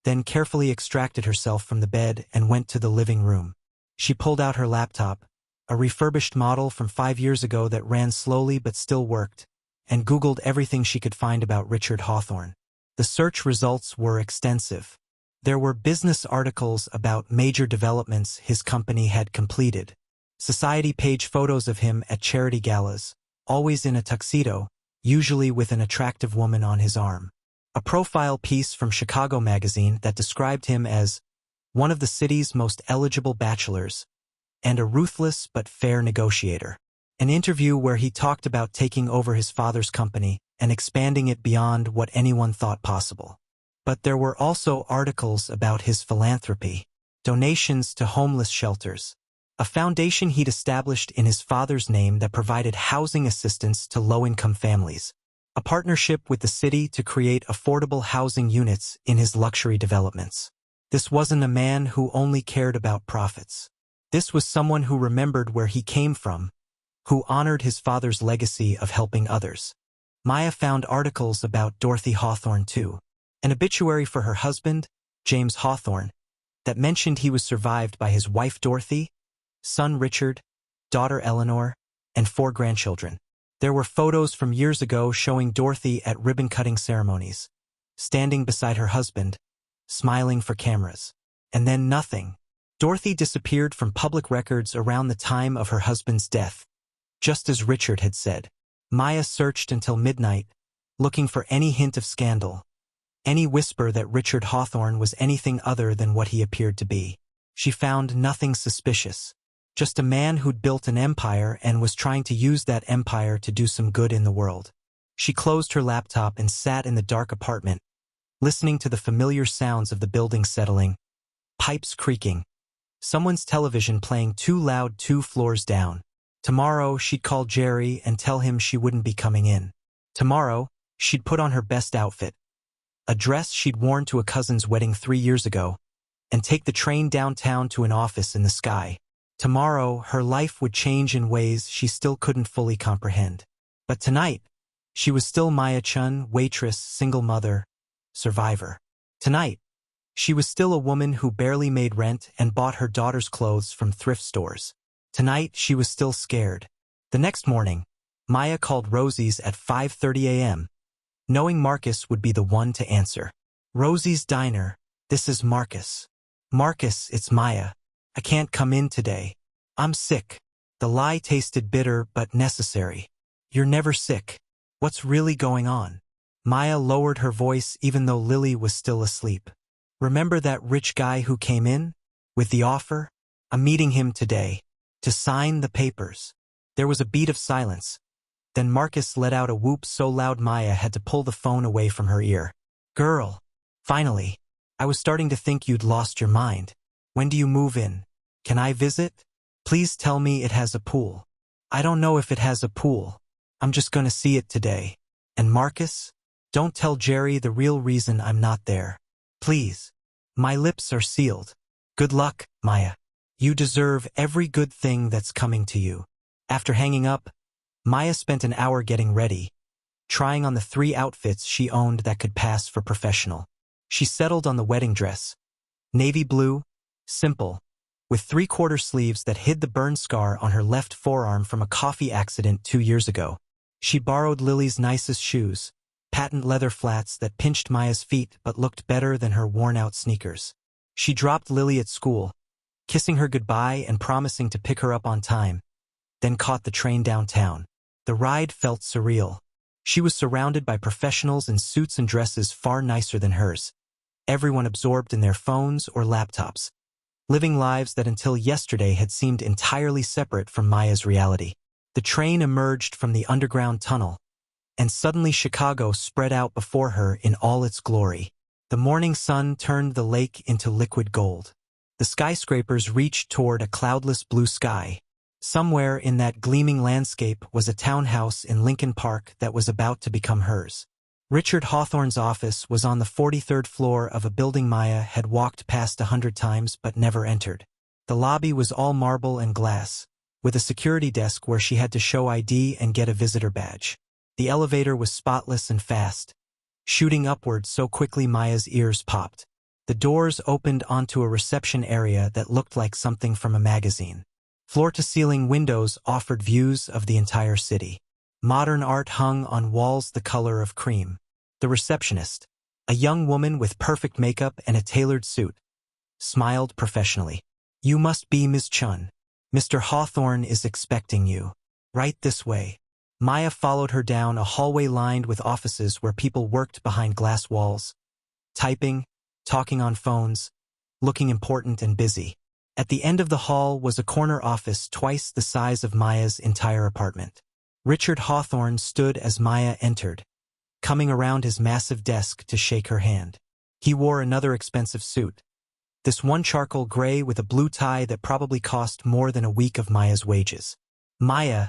then carefully extracted herself from the bed and went to the living room. She pulled out her laptop, a refurbished model from 5 years ago that ran slowly but still worked, and Googled everything she could find about Richard Hawthorne. The search results were extensive. There were business articles about major developments his company had completed, society page photos of him at charity galas, always in a tuxedo, usually with an attractive woman on his arm. A profile piece from Chicago magazine that described him as one of the city's most eligible bachelors and a ruthless but fair negotiator. An interview where he talked about taking over his father's company and expanding it beyond what anyone thought possible. But there were also articles about his philanthropy, donations to homeless shelters, a foundation he'd established in his father's name that provided housing assistance to low-income families, a partnership with the city to create affordable housing units in his luxury developments. This wasn't a man who only cared about profits. This was someone who remembered where he came from, who honored his father's legacy of helping others. Maya found articles about Dorothy Hawthorne too, an obituary for her husband, James Hawthorne, that mentioned he was survived by his wife Dorothy, son Richard, daughter Eleanor, and 4 grandchildren. There were photos from years ago showing Dorothy at ribbon-cutting ceremonies, standing beside her husband, smiling for cameras. And then nothing. Dorothy disappeared from public records around the time of her husband's death, just as Richard had said. Maya searched until midnight, looking for any hint of scandal, any whisper that Richard Hawthorne was anything other than what he appeared to be. She found nothing suspicious, just a man who'd built an empire and was trying to use that empire to do some good in the world. She closed her laptop and sat in the dark apartment, listening to the familiar sounds of the building settling, pipes creaking, someone's television playing too loud 2 floors down. Tomorrow, she'd call Jerry and tell him she wouldn't be coming in. Tomorrow, she'd put on her best outfit, a dress she'd worn to a cousin's wedding 3 years ago, and take the train downtown to an office in the sky. Tomorrow, her life would change in ways she still couldn't fully comprehend. But tonight, she was still Maya Chen, waitress, single mother, survivor. Tonight, she was still a woman who barely made rent and bought her daughter's clothes from thrift stores. Tonight, she was still scared. The next morning, Maya called Rosie's at 5:30 a.m., knowing Marcus would be the one to answer. Rosie's Diner, This is Marcus. Marcus, it's Maya. I can't come in today. I'm sick. The lie tasted bitter but necessary. You're never sick. What's really going on? Maya lowered her voice even though Lily was still asleep. Remember that rich guy who came in? With the offer? I'm meeting him today. To sign the papers. There was a beat of silence. Then Marcus let out a whoop so loud Maya had to pull the phone away from her ear. Girl. Finally. I was starting to think you'd lost your mind. When do you move in? Can I visit? Please tell me it has a pool. I don't know if it has a pool. I'm just gonna see it today. And Marcus? Don't tell Jerry the real reason I'm not there. Please. My lips are sealed. Good luck, Maya. You deserve every good thing that's coming to you. After hanging up, Maya spent an hour getting ready, trying on the 3 outfits she owned that could pass for professional. She settled on the wedding dress. Navy blue, simple, with 3/4 sleeves that hid the burn scar on her left forearm from a coffee accident 2 years ago. She borrowed Lily's nicest shoes, patent leather flats that pinched Maya's feet but looked better than her worn-out sneakers. She dropped Lily at school, kissing her goodbye and promising to pick her up on time, then caught the train downtown. The ride felt surreal. She was surrounded by professionals in suits and dresses far nicer than hers, everyone absorbed in their phones or laptops, living lives that until yesterday had seemed entirely separate from Maya's reality. The train emerged from the underground tunnel, and suddenly Chicago spread out before her in all its glory. The morning sun turned the lake into liquid gold. The skyscrapers reached toward a cloudless blue sky. Somewhere in that gleaming landscape was a townhouse in Lincoln Park that was about to become hers. Richard Hawthorne's office was on the 43rd floor of a building Maya had walked past 100 times but never entered. The lobby was all marble and glass, with a security desk where she had to show ID and get a visitor badge. The elevator was spotless and fast, shooting upward so quickly Maya's ears popped. The doors opened onto a reception area that looked like something from a magazine. Floor-to-ceiling windows offered views of the entire city. Modern art hung on walls the color of cream. The receptionist, a young woman with perfect makeup and a tailored suit, smiled professionally. You must be Ms. Chen. Mr. Hawthorne is expecting you. Right this way. Maya followed her down a hallway lined with offices where people worked behind glass walls, typing, talking on phones, looking important and busy. At the end of the hall was a corner office twice the size of Maya's entire apartment. Richard Hawthorne stood as Maya entered, coming around his massive desk to shake her hand. He wore another expensive suit, this one charcoal gray with a blue tie that probably cost more than a week of Maya's wages. Maya,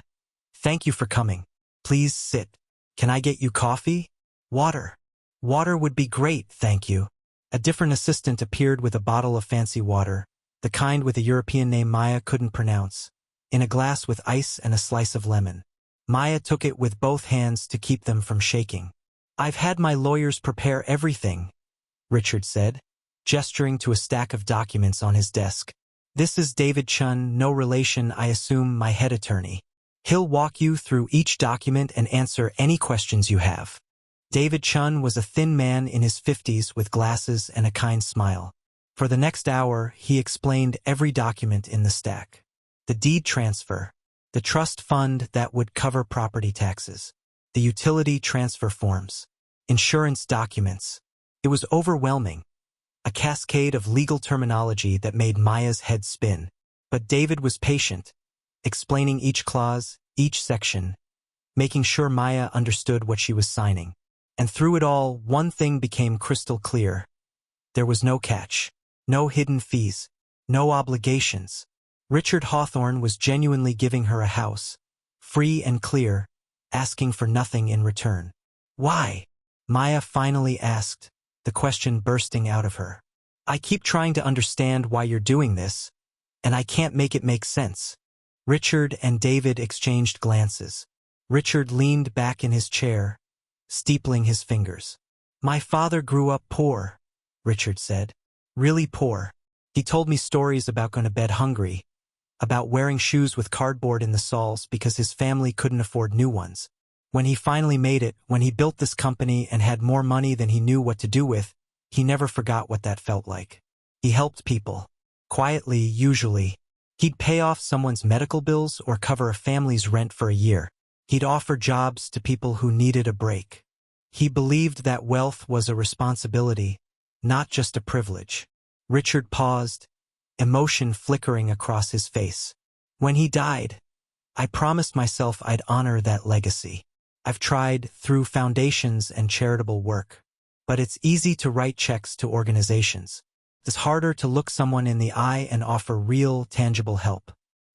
thank you for coming. Please sit. Can I get you coffee? Water. Water would be great, thank you. A different assistant appeared with a bottle of fancy water, the kind with a European name Maya couldn't pronounce, in a glass with ice and a slice of lemon. Maya took it with both hands to keep them from shaking. I've had my lawyers prepare everything, Richard said, gesturing to a stack of documents on his desk. This is David Chen, no relation, I assume, my head attorney. He'll walk you through each document and answer any questions you have. David Chen was a thin man in his 50s with glasses and a kind smile. For the next hour, he explained every document in the stack. The deed transfer, the trust fund that would cover property taxes, the utility transfer forms, insurance documents. It was overwhelming, a cascade of legal terminology that made Maya's head spin. But David was patient, explaining each clause, each section, making sure Maya understood what she was signing. And through it all, one thing became crystal clear. There was no catch, no hidden fees, no obligations. Richard Hawthorne was genuinely giving her a house, free and clear, asking for nothing in return. Why? Maya finally asked, the question bursting out of her. I keep trying to understand why you're doing this, and I can't make it make sense. Richard and David exchanged glances. Richard leaned back in his chair, steepling his fingers. My father grew up poor, Richard said. Really poor. He told me stories about going to bed hungry, about wearing shoes with cardboard in the soles because his family couldn't afford new ones. When he finally made it, when he built this company and had more money than he knew what to do with, He never forgot what that felt like. He helped people. Quietly, usually. He'd pay off someone's medical bills or cover a family's rent for a year. He'd offer jobs to people who needed a break. He believed that wealth was a responsibility, not just a privilege. Richard paused, emotion flickering across his face. When he died, I promised myself I'd honor that legacy. I've tried through foundations and charitable work. But it's easy to write checks to organizations. It's harder to look someone in the eye and offer real, tangible help.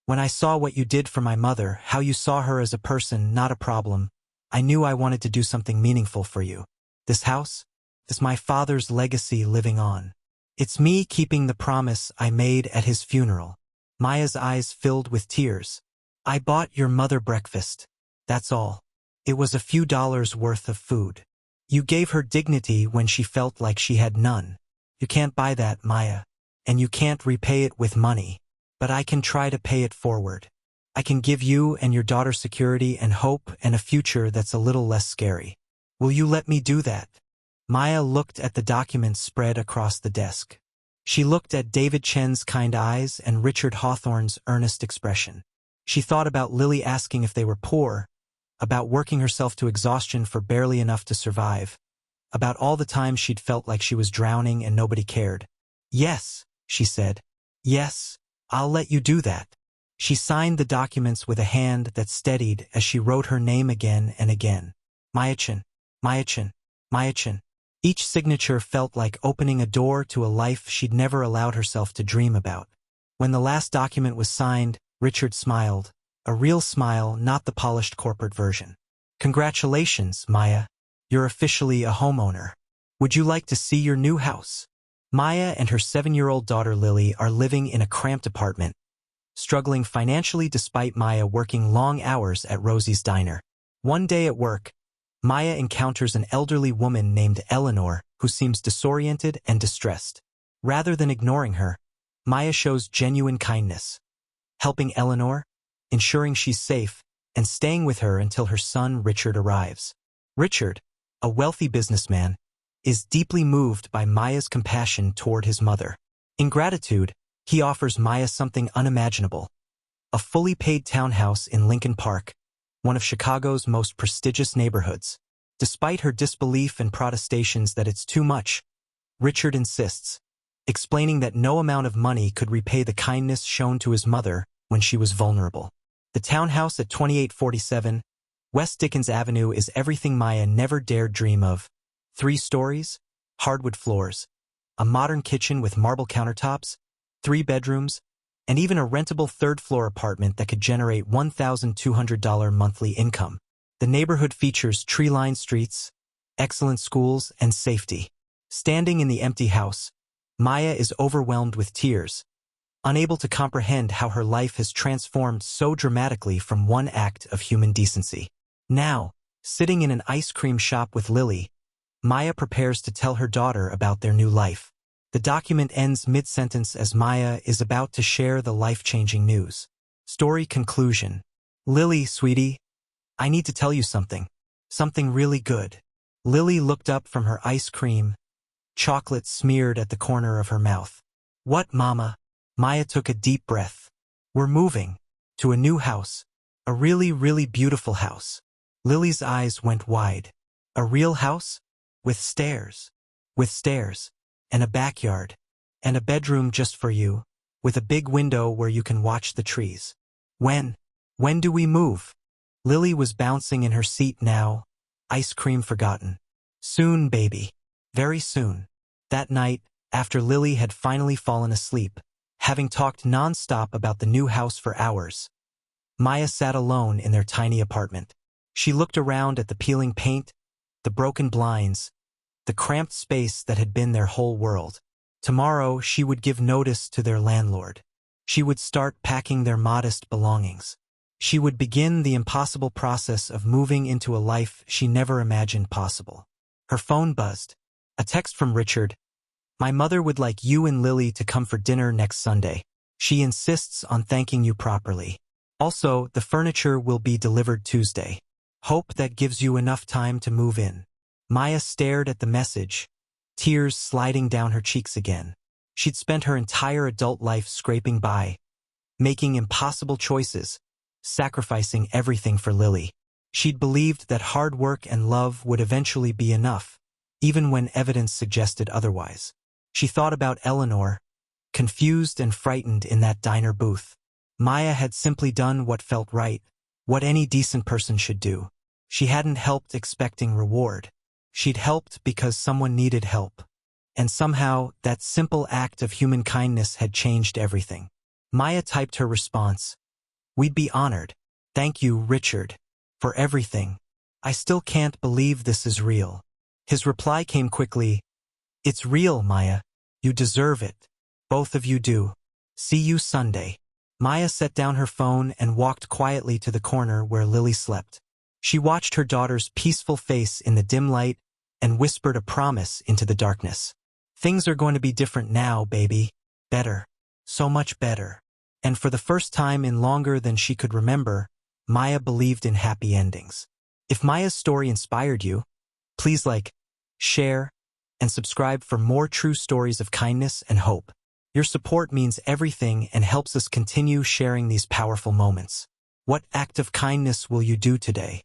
When I saw what you did for my mother, how you saw her as a person, not a problem, I knew I wanted to do something meaningful for you. This house is my father's legacy living on. It's me keeping the promise I made at his funeral. Maya's eyes filled with tears. I bought your mother breakfast. That's all. It was a few dollars worth of food. You gave her dignity when she felt like she had none. You can't buy that, Maya. And you can't repay it with money. But I can try to pay it forward. I can give you and your daughter security and hope and a future that's a little less scary. Will you let me do that? Maya looked at the documents spread across the desk. She looked at David Chen's kind eyes and Richard Hawthorne's earnest expression. She thought about Lily asking if they were poor, about working herself to exhaustion for barely enough to survive, about all the times she'd felt like she was drowning and nobody cared. Yes, she said. Yes, I'll let you do that. She signed the documents with a hand that steadied as she wrote her name again and again. Maya Chen, Maya Chen, Maya Chen. Each signature felt like opening a door to a life she'd never allowed herself to dream about. When the last document was signed, Richard smiled. A real smile, not the polished corporate version. Congratulations, Maya. You're officially a homeowner. Would you like to see your new house? Maya and her 7-year-old daughter Lily are living in a cramped apartment, struggling financially despite Maya working long hours at Rosie's diner. One day at work, Maya encounters an elderly woman named Eleanor who seems disoriented and distressed. Rather than ignoring her, Maya shows genuine kindness, helping Eleanor, ensuring she's safe, and staying with her until her son Richard arrives. Richard, a wealthy businessman, is deeply moved by Maya's compassion toward his mother. In gratitude, he offers Maya something unimaginable: a fully paid townhouse in Lincoln Park, one of Chicago's most prestigious neighborhoods. Despite her disbelief and protestations that it's too much, Richard insists, explaining that no amount of money could repay the kindness shown to his mother when she was vulnerable. The townhouse at 2847 West Dickens Avenue is everything Maya never dared dream of. 3 stories, hardwood floors, a modern kitchen with marble countertops, 3 bedrooms, and even a rentable 3rd-floor apartment that could generate $1,200 monthly income. The neighborhood features tree-lined streets, excellent schools, and safety. Standing in the empty house, Maya is overwhelmed with tears, unable to comprehend how her life has transformed so dramatically from one act of human decency. Now, sitting in an ice cream shop with Lily, Maya prepares to tell her daughter about their new life. The document ends mid-sentence as Maya is about to share the life-changing news. Story conclusion. Lily, sweetie, I need to tell you something. Something really good. Lily looked up from her ice cream, chocolate smeared at the corner of her mouth. What, Mama? Maya took a deep breath. We're moving to a new house. A really, really beautiful house. Lily's eyes went wide. A real house? With stairs. With stairs. And a backyard. And a bedroom just for you. With a big window where you can watch the trees. When do we move? Lily was bouncing in her seat now, ice cream forgotten. Soon, baby. Very soon. That night, after Lily had finally fallen asleep, having talked non-stop about the new house for hours, Maya sat alone in their tiny apartment. She looked around at the peeling paint, the broken blinds, the cramped space that had been their whole world. Tomorrow, she would give notice to their landlord. She would start packing their modest belongings. She would begin the impossible process of moving into a life she never imagined possible. Her phone buzzed. A text from Richard. My mother would like you and Lily to come for dinner next Sunday. She insists on thanking you properly. Also, the furniture will be delivered Tuesday. Hope that gives you enough time to move in. Maya stared at the message, tears sliding down her cheeks again. She'd spent her entire adult life scraping by, making impossible choices, sacrificing everything for Lily. She'd believed that hard work and love would eventually be enough, even when evidence suggested otherwise. She thought about Eleanor, confused and frightened in that diner booth. Maya had simply done what felt right, what any decent person should do. She hadn't helped expecting reward. She'd helped because someone needed help. And somehow, that simple act of human kindness had changed everything. Maya typed her response. "We'd be honored. Thank you, Richard, for everything. I still can't believe this is real." His reply came quickly. "It's real, Maya. You deserve it. Both of you do. See you Sunday." Maya set down her phone and walked quietly to the corner where Lily slept. She watched her daughter's peaceful face in the dim light and whispered a promise into the darkness. "Things are going to be different now, baby. Better. So much better." And for the first time in longer than she could remember, Maya believed in happy endings. If Maya's story inspired you, please like, share, and subscribe for more true stories of kindness and hope. Your support means everything and helps us continue sharing these powerful moments. What act of kindness will you do today?